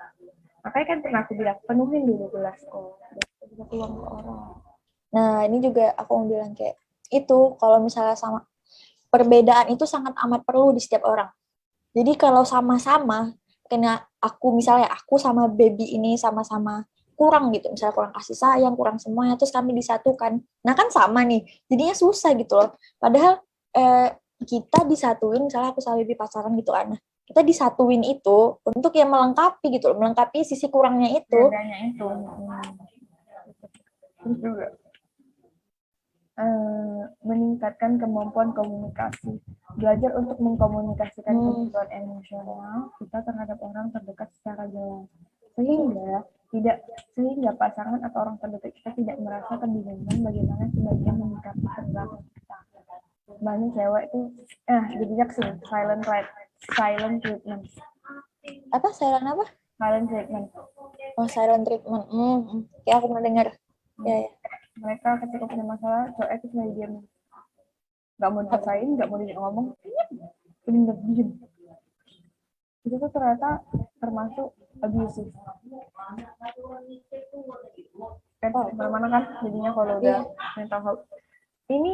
Makanya kan pernah aku bilang, penuhin dulu gelas kok. Bisa peluang ke orang. Nah, ini juga aku mau bilang kayak, itu kalau misalnya sama, perbedaan itu sangat amat perlu di setiap orang. Jadi kalau sama-sama, karena misalnya aku sama baby ini sama-sama kurang gitu, misalnya kurang kasih sayang, kurang semuanya, terus kami disatukan. Nah kan sama nih, jadinya susah gitu loh. Padahal kita disatuin, misalnya aku sama Bibi pacaran gitu kan, kita disatuin itu untuk yang melengkapi gitu loh, melengkapi sisi kurangnya itu. Bedanya itu. Terus juga meningkatkan kemampuan komunikasi. Belajar untuk mengkomunikasikan kebutuhan emosional kita terhadap orang terdekat secara jelas. Sehingga pasangan atau orang terdekat kita tidak merasa kebingungan bagaimana sebagian menyikapi perilaku kita. Banyak cewek itu jadinya sih silent treatment. Apa silent apa? Silent treatment. Oh, silent treatment. Kayak aku pernah dengar. Ya. Mereka ketika punya masalah, cowok itu cuma diam. Gak mau dirasain, gak mau diajak ngomong, diam. Itu tuh ternyata termasuk abusive. Kan kemana-mana kan jadinya kalau udah mental health. Ini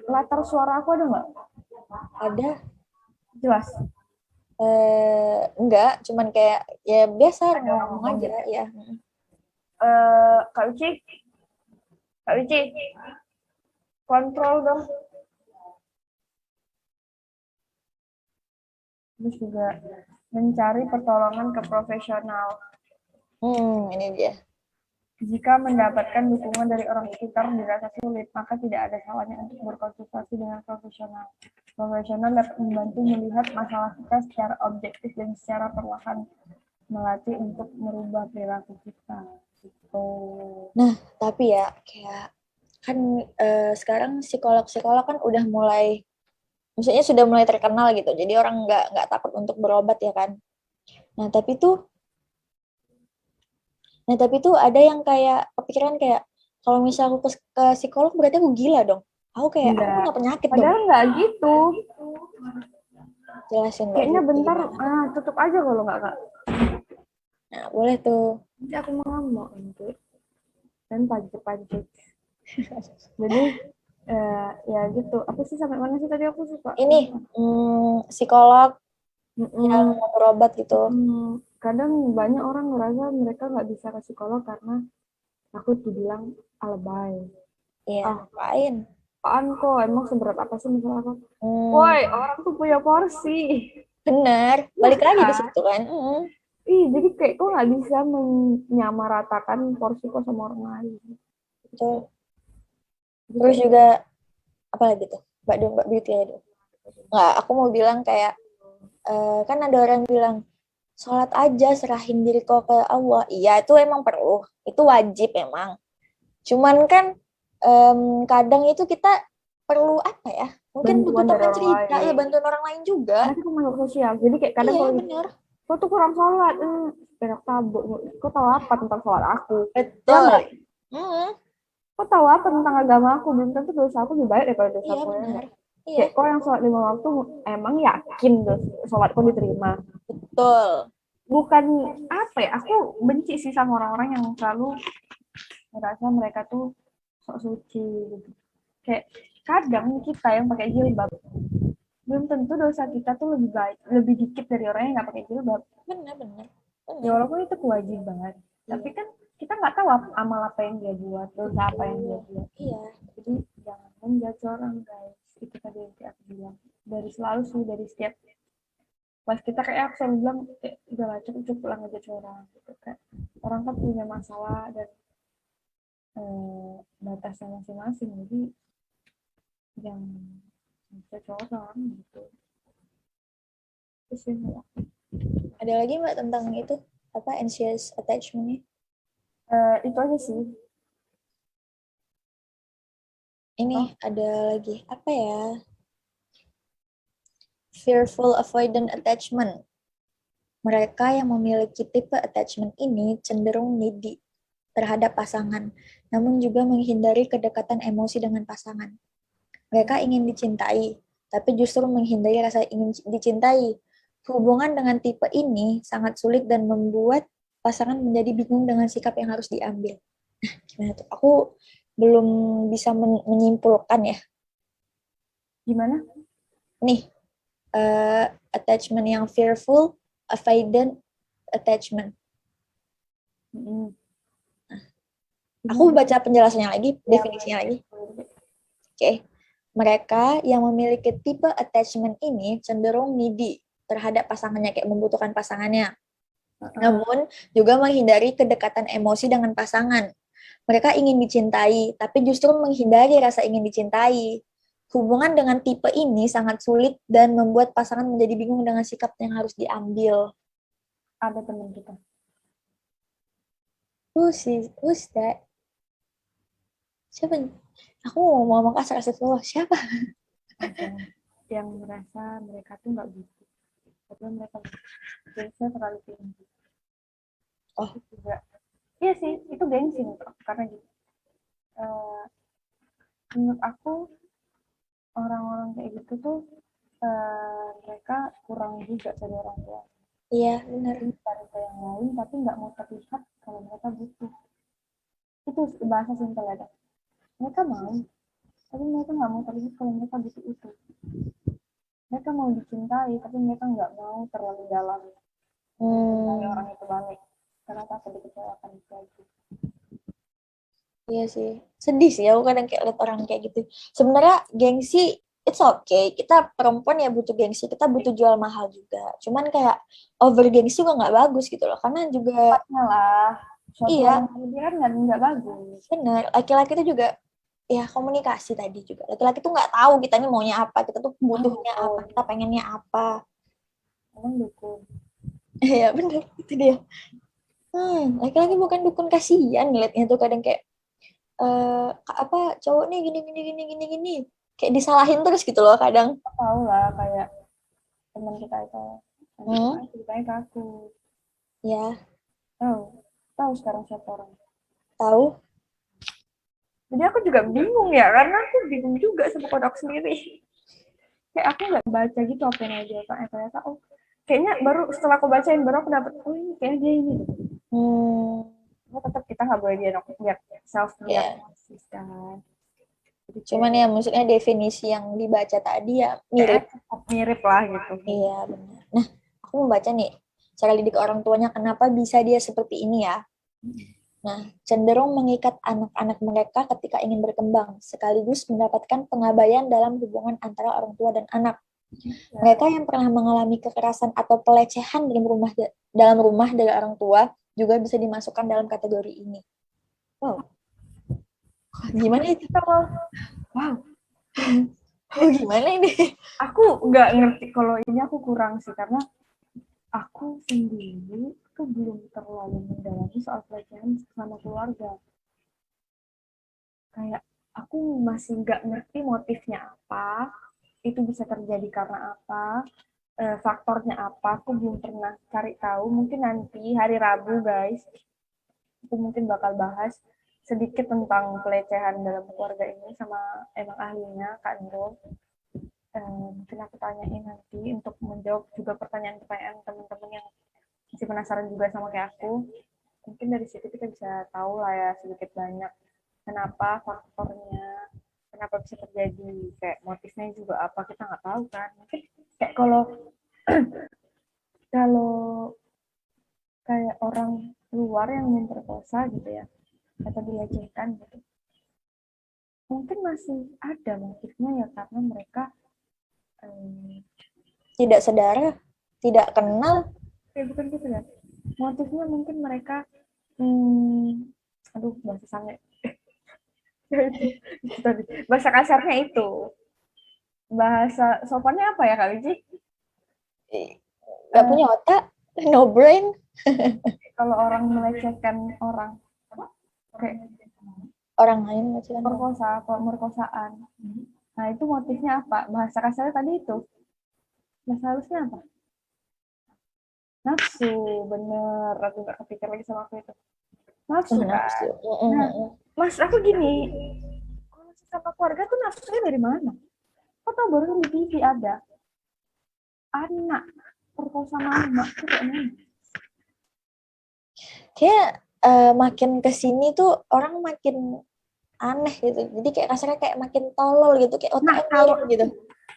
latar suara aku ada nggak? Ada. Jelas. Enggak, cuman kayak ya biasa ngomong aja ya. Kak Uci, kontrol dong. Terus juga mencari pertolongan ke profesional. Ini dia. Jika mendapatkan dukungan dari orang sekitar dirasa sulit, maka tidak ada salahnya untuk berkonsultasi dengan profesional. Profesional dapat membantu melihat masalah kita secara objektif dan secara perlahan melatih untuk merubah perilaku kita. Gitu. Nah, tapi ya kayak kan sekarang psikolog-psikolog kan udah mulai, maksudnya sudah mulai terkenal gitu. Jadi orang nggak takut untuk berobat ya kan. Nah tapi tuh ada yang kayak kepikiran kayak kalau misal aku ke psikolog berarti aku gila dong. Aku kayak aku punya penyakit dong. Padahal nggak gitu. Jelasin. Kayaknya bentar, tutup aja kalau nggak Kak. Nah, boleh tuh. Nanti aku mau nanti. Dan pajak. Jadi ya gitu. Apa sih sampai mana sih tadi aku suka? Ini psikolog yang mau berobat gitu. Kadang banyak orang ngerasa mereka nggak bisa ke psikolog karena takut dibilang alay. Iya, ngapain? Apaan kok? Emang seberat apa sih masalah apa? Woi, orang tuh punya porsi. Bener, balik lagi di situ kan. Jadi kayak kok nggak bisa menyamaratakan porsi kok sama orang lain. Betul. Terus juga apa lagi tuh? Mbak Beauty aja. Nggak, aku mau bilang kayak kan ada orang bilang sholat aja, serahin diri kau ke Allah. Iya, itu emang perlu, itu wajib emang. Cuman kan kadang itu kita perlu apa ya? Mungkin butuh teman cerita, ya bantuan orang lain juga. Itu makhluk sosial. Jadi kayak kadang kalau bener. Kau tuh kurang sholat, berak tabuk. Kau tahu apa tentang sholat aku? Betul. Kau tahu apa tentang agama aku? Belum tentu dosa aku lebih baik daripada dosa aku. Iya, benar. Kayak kau yang sholat 5 waktu emang yakin sholatku diterima? Betul. Bukan apa ya? Aku benci sih sama orang-orang yang selalu merasa mereka tuh sok suci gitu. Kayak kadang kita yang pakai jilbab belum tentu dosa kita tuh lebih dikit dari orang yang nggak pakai jilbab. Benar. Ya walaupun itu kewajiban, tapi kan kita nggak tahu amal apa yang dia buat, dosa apa yang dia buat. Iya. Jadi jangan menjudge orang guys. Itu tadi yang aku bilang. Dari setiap pas kita kayak aku selalu bilang udah lah cukup lah ngejudge orang gitu. Kayak orang kan punya masalah dan batasnya masing-masing. Jadi yang ngejudge orang gitu. Terus ya. Ada lagi Mbak tentang itu apa anxious attachment-nya? Itu aja sih. Ini ada lagi apa ya? Fearful avoidant attachment. Mereka yang memiliki tipe attachment ini cenderung needy terhadap pasangan, namun juga menghindari kedekatan emosi dengan pasangan. Mereka ingin dicintai, tapi justru menghindari rasa ingin dicintai. Hubungan dengan tipe ini sangat sulit dan membuat pasangan menjadi bingung dengan sikap yang harus diambil. Nah, gimana tuh? Aku belum bisa menyimpulkan ya. Gimana? Nih, attachment yang fearful, avoidant attachment. Nah, aku baca penjelasannya lagi, definisinya lagi. Oke. Mereka yang memiliki tipe attachment ini cenderung needy terhadap pasangannya, kayak membutuhkan pasangannya. Namun juga menghindari kedekatan emosi dengan pasangan. Mereka ingin dicintai, tapi justru menghindari rasa ingin dicintai. Hubungan dengan tipe ini sangat sulit dan membuat pasangan menjadi bingung dengan sikap yang harus diambil. Ada teman kita. Who's that? Siapa? Aku mau ngomong kasar-kasar semua. Siapa? Ada yang merasa mereka tuh nggak butuh. Padahal mereka gengsinya terlalu tinggi. Oh. Itu juga. Iya sih, itu gengsi menurut aku. Karena gitu. Menurut aku, orang-orang kayak gitu tuh mereka kurang juga dari orang tua. Iya, benar. Cari ke yang lain, tapi nggak mau terlihat kalau mereka butuh. Itu bahasa simpel aja. Mereka mau, tapi mereka nggak mau terlihat kalau mereka butuh itu. Mereka mau dicintai, tapi mereka nggak mau terlalu dalam mencintai orang itu balik. Karena takut dikecewakan itu aja. Iya sih, sedih sih aku kadang kayak lihat orang kayak gitu. Sebenarnya gengsi, it's okay. Kita perempuan ya butuh gengsi, kita butuh jual mahal juga. Cuman kayak over gengsi juga nggak bagus gitu loh, karena juga Lah, suatu iya, yang berlebihan nggak bagus. bener. Laki-laki itu juga ya komunikasi tadi juga. Laki-laki tuh nggak tahu kita ini maunya apa, kita tuh butuhnya apa, kita pengennya apa. Emang dukun. Iya bener, itu dia. Laki-laki bukan dukun, kasihan ngeliatnya tuh kadang kayak apa cowok nih gini kayak disalahin terus gitu loh kadang. Tahu lah kayak teman kita itu ceritanya ke aku. Ya, Tahu sekarang siapa orang. tahu. Jadi aku juga bingung ya, karena aku bingung juga sama kodok sendiri. Kayak aku nggak baca gitu apa yang ada jawabannya, ternyata kayaknya baru setelah aku bacain baru aku dapet ini kayaknya dia ini deh. Tetap kita nggak boleh dia self diagnosis kan. Jadi Cuman ya maksudnya definisi yang dibaca tadi ya mirip. Mirip lah gitu. Iya benar. Nah, aku mau baca nih cara didik orang tuanya kenapa bisa dia seperti ini ya. Nah, cenderung mengikat anak-anak mereka ketika ingin berkembang, sekaligus mendapatkan pengabaian dalam hubungan antara orang tua dan anak. Mereka yang pernah mengalami kekerasan atau pelecehan dalam rumah dari orang tua juga bisa dimasukkan dalam kategori ini. Wow. Gimana itu? Wow. Gimana ini? Aku nggak ngerti kalau ini, aku kurang sih karena aku sendiri tuh belum terlalu mendalami soal pelecehan sama keluarga. Kayak aku masih nggak ngerti motifnya apa, itu bisa terjadi karena apa, faktornya apa, aku belum pernah cari tahu. Mungkin nanti hari Rabu guys, aku mungkin bakal bahas sedikit tentang pelecehan dalam keluarga ini sama emang ahlinya Kak Nurul. Mungkin aku tanyain nanti untuk menjawab juga pertanyaan-pertanyaan teman-teman yang masih penasaran juga sama kayak aku. Mungkin dari situ kita bisa tahu lah ya sedikit banyak kenapa faktornya, kenapa bisa terjadi, kayak motifnya juga apa, kita nggak tahu kan. Mungkin kayak kalau kayak orang luar yang memperkosa gitu ya, atau dilecehkan gitu, mungkin masih ada motifnya ya karena mereka tidak saudara, tidak kenal. bukan gitu ya. Motifnya mungkin mereka aduh bahasa sange itu tadi bahasa kasarnya itu, bahasa sopannya apa ya Kak Wici? Gak punya otak, no brain. Kalau orang melecehkan orang kayak orang lain melecehkan pemerkosaan, nah itu motifnya apa? Bahasa kasarnya tadi itu, bahasa halusnya apa? Nafsu. Bener, aku nggak kepikir lagi sama aku itu. Nafsu kan. Nah, mas aku gini, kalau sesama keluarga tuh nafsunya dari mana? Kok tau baru di TV ada anak perkosa mama itu kayak mana? Kayak makin kesini tuh orang makin aneh gitu. Jadi kayak rasanya kayak makin tolol gitu, kayak otaknya mirip gitu.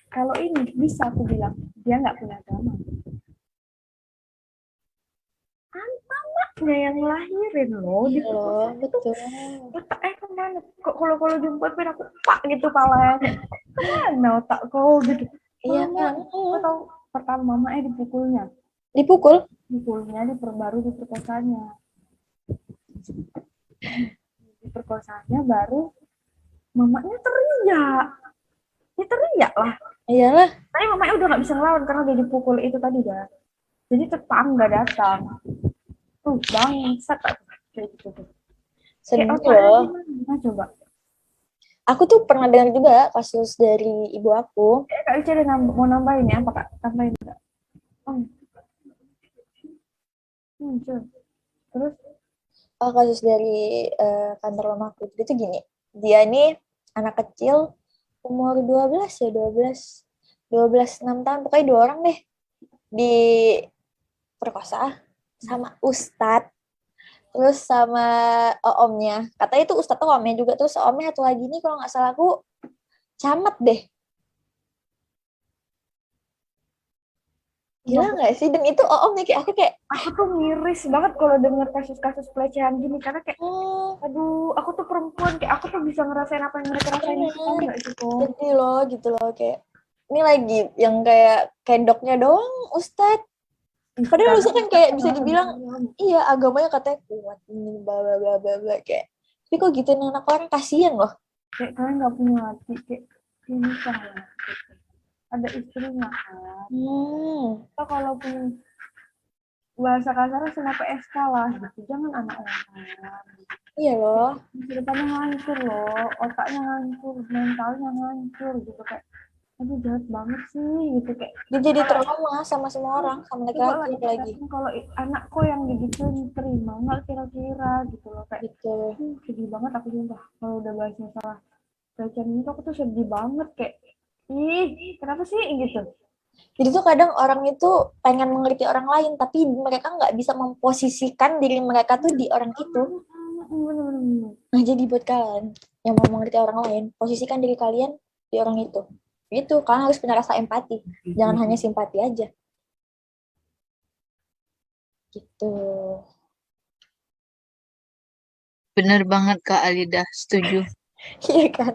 Kalau ini bisa aku bilang dia nggak punya agama. Anaknya yang lahirin loh, Iya loh, betul. otaknya kemana? Kok kalau jemput pun aku pak gitu palanya. Mana otak kau gitu. Iya Mama, kan? kau tahu pertama mamanya Dipukul. dipukulnya baru diperkosanya, diperkosanya baru mamanya teriak, ya teriak lah. Iyalah, Tapi mamanya udah nggak bisa ngelawan karena udah dipukul itu tadi kan. Jadi tetangga datang, tuh bangsat kayak gitu tuh. Kayak sedih otaknya loh. gimana coba? Aku tuh pernah dengar juga kasus dari ibu aku. Kak Ica ada mau nambahin ya apa kak? Tambahin nggak? Oh, muncul. Terus Kasus dari kantor mamaku. Itu tuh gini, dia nih anak kecil umur 12 ya, 12 6 tahun, pokoknya dua orang deh diperkosa sama ustadz, terus sama omnya. Katanya itu ustadz tuh omnya juga, terus omnya satu lagi nih kalau nggak salah aku camat deh. Gila nggak sih? Dan itu omnya kayak aku kayak, aku tuh miris banget kalau denger kasus-kasus pelecehan gini karena kayak oh, aduh aku tuh perempuan kayak aku tuh bisa ngerasain apa yang mereka rasain itu kan bener. nggak sih kok. Jadi loh gitu loh kayak ini lagi yang kayak kedoknya doang ustadz. Padahal Karena Ustadz kan kayak bisa dibilang iya agamanya katanya kuat ini bla bla bla bla bla kayak. Tapi kok gitu nih anak orang kasihan loh. kayak kalian nggak punya hati kayak ini kan gitu. Ada istrinya kan. Hmm, Atau kalau punya bahasa kasarnya senapa PSK lah gitu. Jangan anak orang. iya loh. Masa depannya hancur loh, otaknya hancur, mentalnya hancur gitu kayak aduh jahat banget sih gitu kayak Dia jadi trauma sama semua orang, sama coba lah laki-laki apalagi. kalau anak kok yang digituin terima nggak kira-kira gitu loh kayak Gitu. sedih banget aku sumpah kalau udah bahas masalah pelecehan ini tuh aku tuh sedih banget kayak ih kenapa sih gitu. Jadi tuh kadang orang itu pengen mengerti orang lain, tapi mereka nggak bisa memposisikan diri mereka tuh di orang itu. Bener-bener. Nah jadi buat kalian yang mau mengerti orang lain, posisikan diri kalian di orang itu. Itu kalian harus punya rasa empati, jangan hanya simpati aja. Gitu. Bener banget Kak Alida, setuju. Iya kan?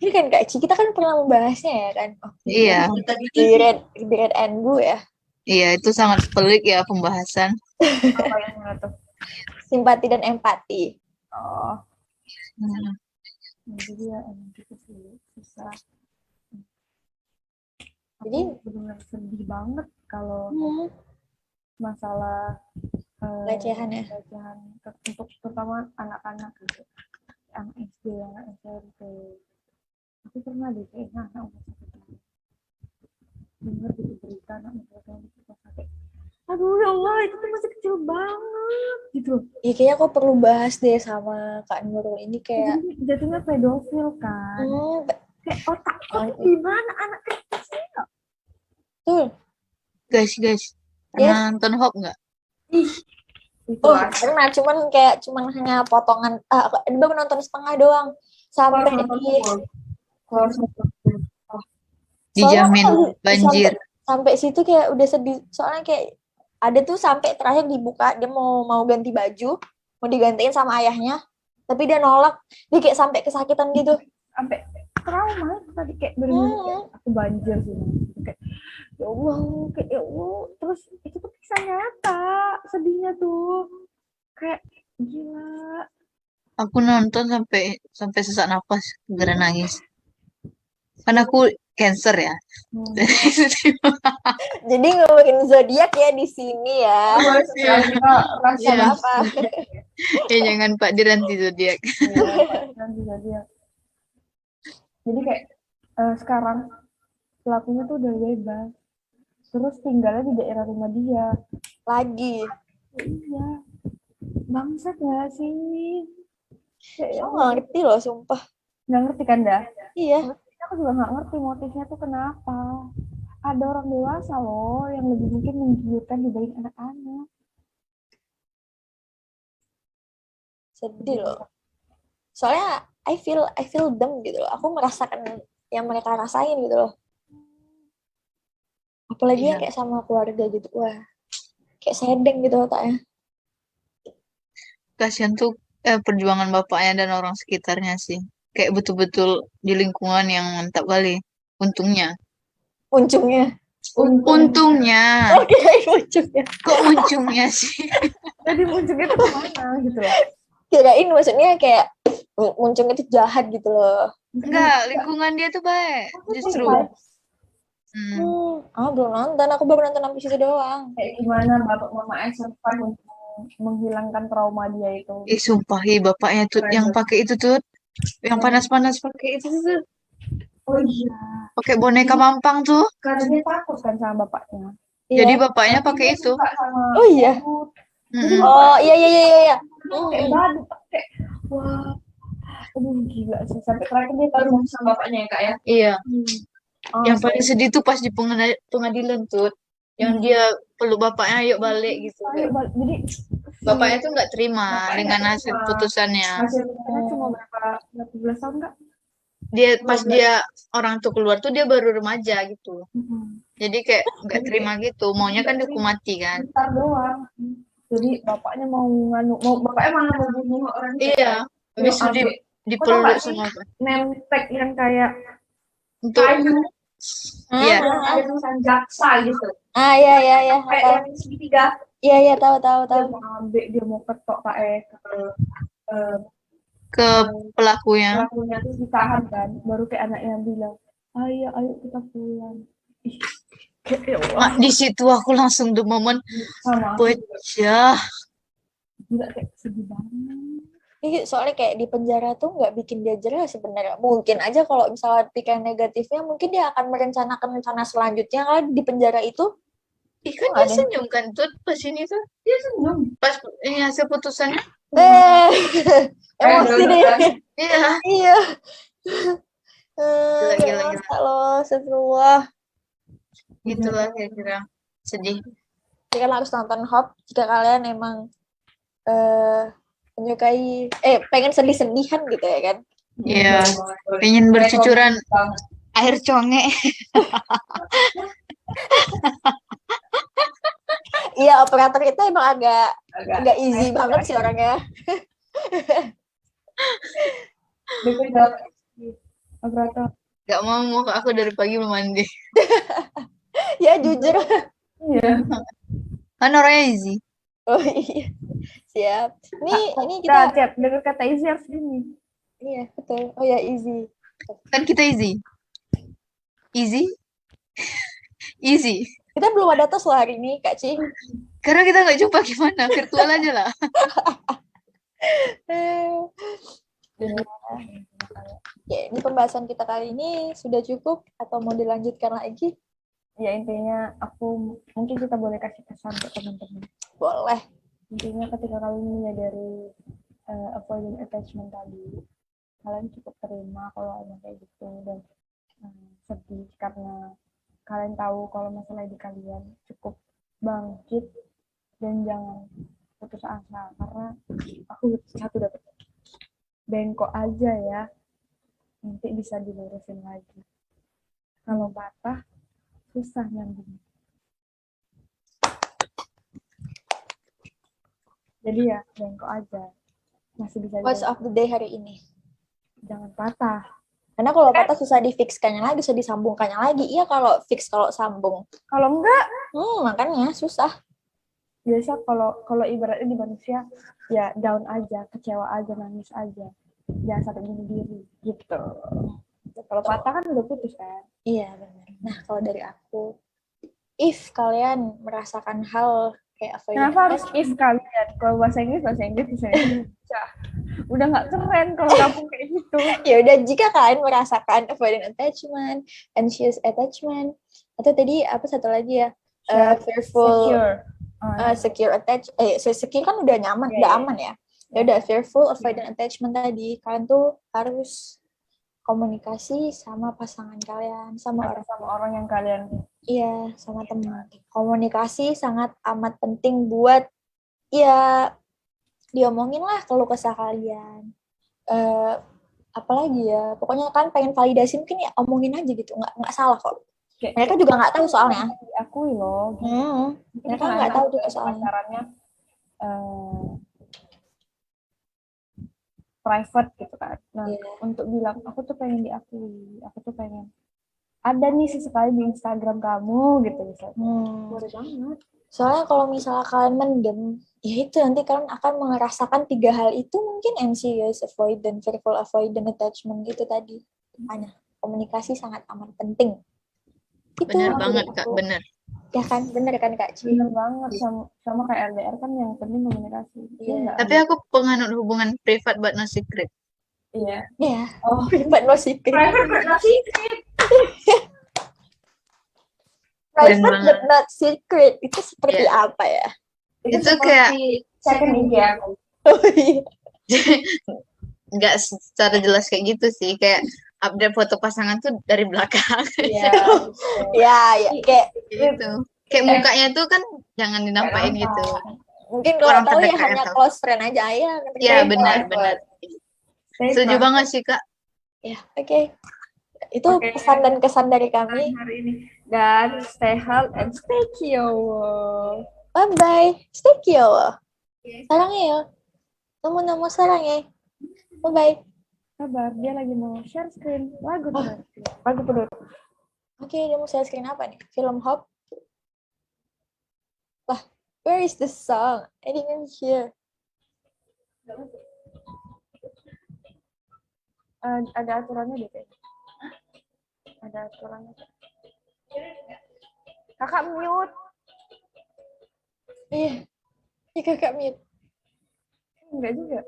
Ini kan Kak Ci, kita kan pernah membahasnya ya kan? Oh, Iya, di Red and Blue ya. iya itu sangat pelik ya pembahasan. Apa yang mana tuh? Simpati dan empati. Oh Hmm, jadi ya emang gitu sih susah. Jadi, Aku benar-benar sedih banget kalau hmm, masalah pelecehan ya. pelecehan untuk terutama anak-anak gitu, yang SD yang SMP. Aku pernah deh kayaknya anak umur 1 tahun dengar gitu berita anak umur 1 tahun diperkosa kayak aduh ya Allah itu tuh masih kecil banget gitu. Ya kayaknya aku perlu bahas deh sama Kak Nurul ini kayak, Jadi jatuhnya pedofil kan hmm, kayak otak gimana anak kecil. betul. guys, pernah Yes. nonton Hop nggak? Ih itu Oh, lah pernah. Cuman hanya potongan. Baru nonton setengah doang. Sampai di, soalnya aku Dijamin sampai banjir. sampai situ kayak udah sedih. Soalnya kayak ada tuh sampai terakhir dibuka dia mau mau ganti baju, mau digantiin sama ayahnya, tapi dia nolak. Dia kayak sampai kesakitan gitu. sampai trauma tadi kayak bener-bener kayak Hmm, aku banjir sih kayak ya Allah kayak ya Allah terus itu tuh kisah nyata sedihnya tuh kayak gila. Aku nonton sampai sampai sesak napas, gara nangis. Kan aku cancer ya. jadi ngomongin zodiak ya di sini ya. Iya, Kita Rasa iya. apa? Ya jangan Pak Diranti zodiak. nanti jadi jadi kayak sekarang pelakunya tuh udah bebas terus tinggalnya di daerah rumah dia. Lagi. Iya bangsat nggak sih kayak ya Aku Allah nggak ngerti loh, sumpah. nggak ngerti kan dah. Iya. Aku juga nggak ngerti motifnya tuh kenapa. Ada orang dewasa loh yang lebih mungkin menggiurkan dibanding anak-anak. Sedih loh. Soalnya I feel them gitu loh. Aku merasakan yang mereka rasain gitu loh. Apalagi yang kayak sama keluarga gitu. Wah, kayak sedeng gitu otaknya. Kasihan tuh perjuangan bapaknya dan orang sekitarnya sih. Kayak betul-betul di lingkungan yang mantap kali. Untungnya. Uncungnya. Untungnya. Oke, uncungnya. Kok untungnya sih? Jadi muncungnya tuh kemana gitu loh. Kirain maksudnya kayak uncung itu jahat gitu loh. Enggak, lingkungan dia tuh baik. Justru. Belum nonton. Aku baru nonton sampai situ doang. Kayak gimana bapak mama survive untuk menghilangkan trauma dia itu. Sumpah, bapaknya tuh yang pakai itu tuh, yang panas-panas pakai itu tuh, Oh iya, pakai boneka mampang tuh. karena dia takut kan sama bapaknya. Jadi Iya. bapaknya pakai itu. Suka sama Oh iya. Edward. Mm-mm. Oh iya iya iya iya. Kayak badut, kayak wah, aduh gila sih. Sampai terakhir dia baru sama bapaknya ya kak ya. Iya. Yang Oh, paling sedih tuh pas di pengadilan tuh, yang dia peluk bapaknya, ayo balik gitu. ayo, jadi Bapaknya tuh nggak terima bapaknya dengan nggak hasil terima. putusannya. Hasil putusannya cuma berapa belas tahun kak? Dia pas dia orang tuh keluar tuh dia baru remaja gitu. Mm-mm. Jadi kayak nggak terima gitu. Maunya kan dihukum mati kan. Bentar doang. Jadi bapaknya mau bapaknya mana mau bunuh orang itu. Iya. Habis itu Ambil. dipeluk Kok tau sama apa? name tag yang kayak Untuk kayu iya. yang ada tulisan jaksa gitu. Iya iya iya. Kayak Tahu. yang segitiga. Iya iya tahu tahu Dia tahu. mau ambil, dia mau ketok Kak eh, Ke pelakunya. pelakunya terus ditahan kan. Baru kayak anaknya bilang, ayo ayo kita pulang. Ih, kayak ya Allah. Di situ aku langsung the moment Sama aku juga. pecah. Gila kayak sedih banget. Iya, soalnya kayak di penjara tuh nggak bikin dia jerah sebenarnya. Mungkin aja kalau misalnya pikiran negatifnya, mungkin dia akan merencanakan rencana selanjutnya. Kalau di penjara itu, Kan dia senyum kan tuh pas ini tuh. Dia senyum. Pas ini hasil putusannya. Emosi deh. Iya. Iya. Gila. Kalau setelah Gitulah kira-kira. Sedih. kalian harus nonton Hop jika kalian emang menyukai pengen sedih-sedihan gitu ya kan. Iya. Pengen bercucuran air conge. Iya, operator itu emang agak easy banget sih orangnya. Operator. Gak mau aku dari pagi belum mandi. Ya jujur. Iya. Kan orangnya easy. Oh iya. Siap. Ini Kita kita dengar kata easy harus gini. iya, betul. Oh ya easy. Kan kita easy. Easy? Easy. Kita belum ada tos loh hari ini, Kak Cing. Karena kita nggak jumpa gimana, virtual aja lah. Ya, ini pembahasan kita kali ini sudah cukup atau mau dilanjutkan lagi? Ya intinya aku mungkin kita boleh kasih pesan ke teman-teman. Boleh. Intinya ketika kalian menyadari avoidant attachment tadi, kalian cukup terima kalau emang kayak gitu dan sedih karena kalian tahu kalau masalah di kalian, cukup bangkit dan jangan putus asa karena aku satu dapat bengkok aja ya, nanti bisa dilurusin lagi. Kalau patah susah nyambung. Jadi ya bengkok aja, masih bisa Words of the day hari ini. jangan patah. Karena kalau patah susah difixkannya lagi, susah disambungkannya lagi. Iya kalau fix, kalau sambung. Kalau enggak, Makanya susah. biasa kalau ibaratnya di manusia ya down aja, kecewa aja, nangis aja, jangan sampai bunuh diri gitu. Kalau patah kan udah putus kan. Iya benar. Nah kalau dari aku, if kalian merasakan hal kayak Kenapa harus if kalian? Kalau bahasa Inggris udah nggak keren kalau kamu kayak gitu. Ya udah, jika kalian merasakan avoidant attachment, anxious attachment, atau tadi apa satu lagi ya, fearful, secure secure kan udah nyaman, udah aman ya. Ya udah, fearful avoidant attachment tadi, kalian tuh harus komunikasi sama pasangan kalian, sama orang yang kalian, iya, sama teman. Komunikasi sangat amat penting buat ya diomongin lah keluh kesah kalian. Apalagi ya, pokoknya kan pengen validasi mungkin ya omongin aja gitu, nggak salah kok. Mereka juga nggak tahu soalnya. Diakui loh. Mereka nggak tahu juga soalnya. Pacarannya private gitu kan. Nah, untuk bilang aku tuh pengen diakui, aku tuh pengen ada nih sesekali di Instagram kamu gitu misalnya. Hmm. Boleh banget. Soalnya kalau misalnya kalian mendem, ya itu nanti kalian akan merasakan 3 hal itu mungkin anxious, avoidant, fearful avoidant, attachment gitu tadi. Makanya komunikasi sangat amat penting. Itu Bener menurut banget, Kak. aku. Bener. Ya kan, bener kan Kak Ci? Bener banget, sama kayak LDR kan yang penting komunikasi. Iya Iya. nggak? Tapi aku penganut hubungan privat but no secret. Iya. Ya, Oh, private no secret. private but not secret. Private banget. but not secret. Itu seperti Iya. apa ya? Itu kayak second IG aku. Oh iya. nggak secara jelas kayak gitu sih. Kayak update foto pasangan tuh dari belakang. Iya. Ya, ya. Kayak Gitu. Kayak mukanya tuh kan jangan dinampain gitu. mungkin kalau Orang tahu ya terdekat yang hanya tahu. close friend aja ya. Iya, benar-benar. Setuju banget sih, Kak. Ya, oke. Itu Oke. pesan dan kesan dari kami. Hari ini. Dan stay healthy and stay cute. Bye-bye. Stay cute. 사랑해요. 너무너무 사랑해. Bye-bye. Sabar, dia lagi mau share screen lagu tuh. Lagu dulu. Oke, dia mau share screen apa nih? Film Hop? Lah, where is the song? I didn't hear. Ada aturannya deh kayaknya. Ada aturannya. Kakak mute. Iya. Ini kakak mute. Enggak juga.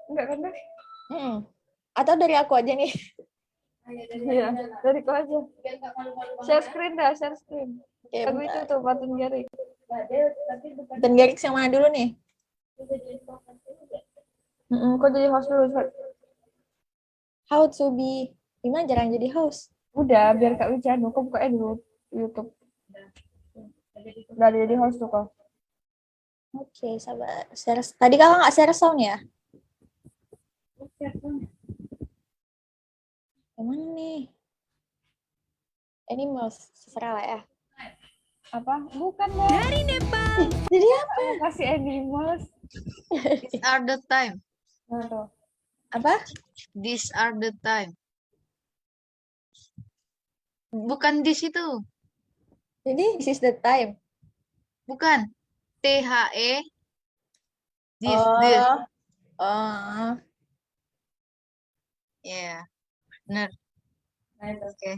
Enggak kan deh? Atau dari aku aja nih. Iya, dari kau aja. Share screen dah, share screen. Oke, Lagu itu tuh, Batin Garik. dan Garik yang mana dulu nih? Kau jadi host dulu, Sat. How to be... Gimana jarang jadi host? Udah, biar Kak Wijanu, kau buka dulu YouTube. Udah jadi host tuh kau. Oke, sabar. Share... Tadi kakak nggak share sound ya? Yang mana nih? Animals, terserah lah ya. Apa? Bukan deh. Jadi apa? Kasih animals. These are the time. Nah, tuh. Apa? These are the time. Bukan this itu. Jadi, this is the time. Bukan. THE. This. Oh. Ya. Bener. Nah, itu. Oke.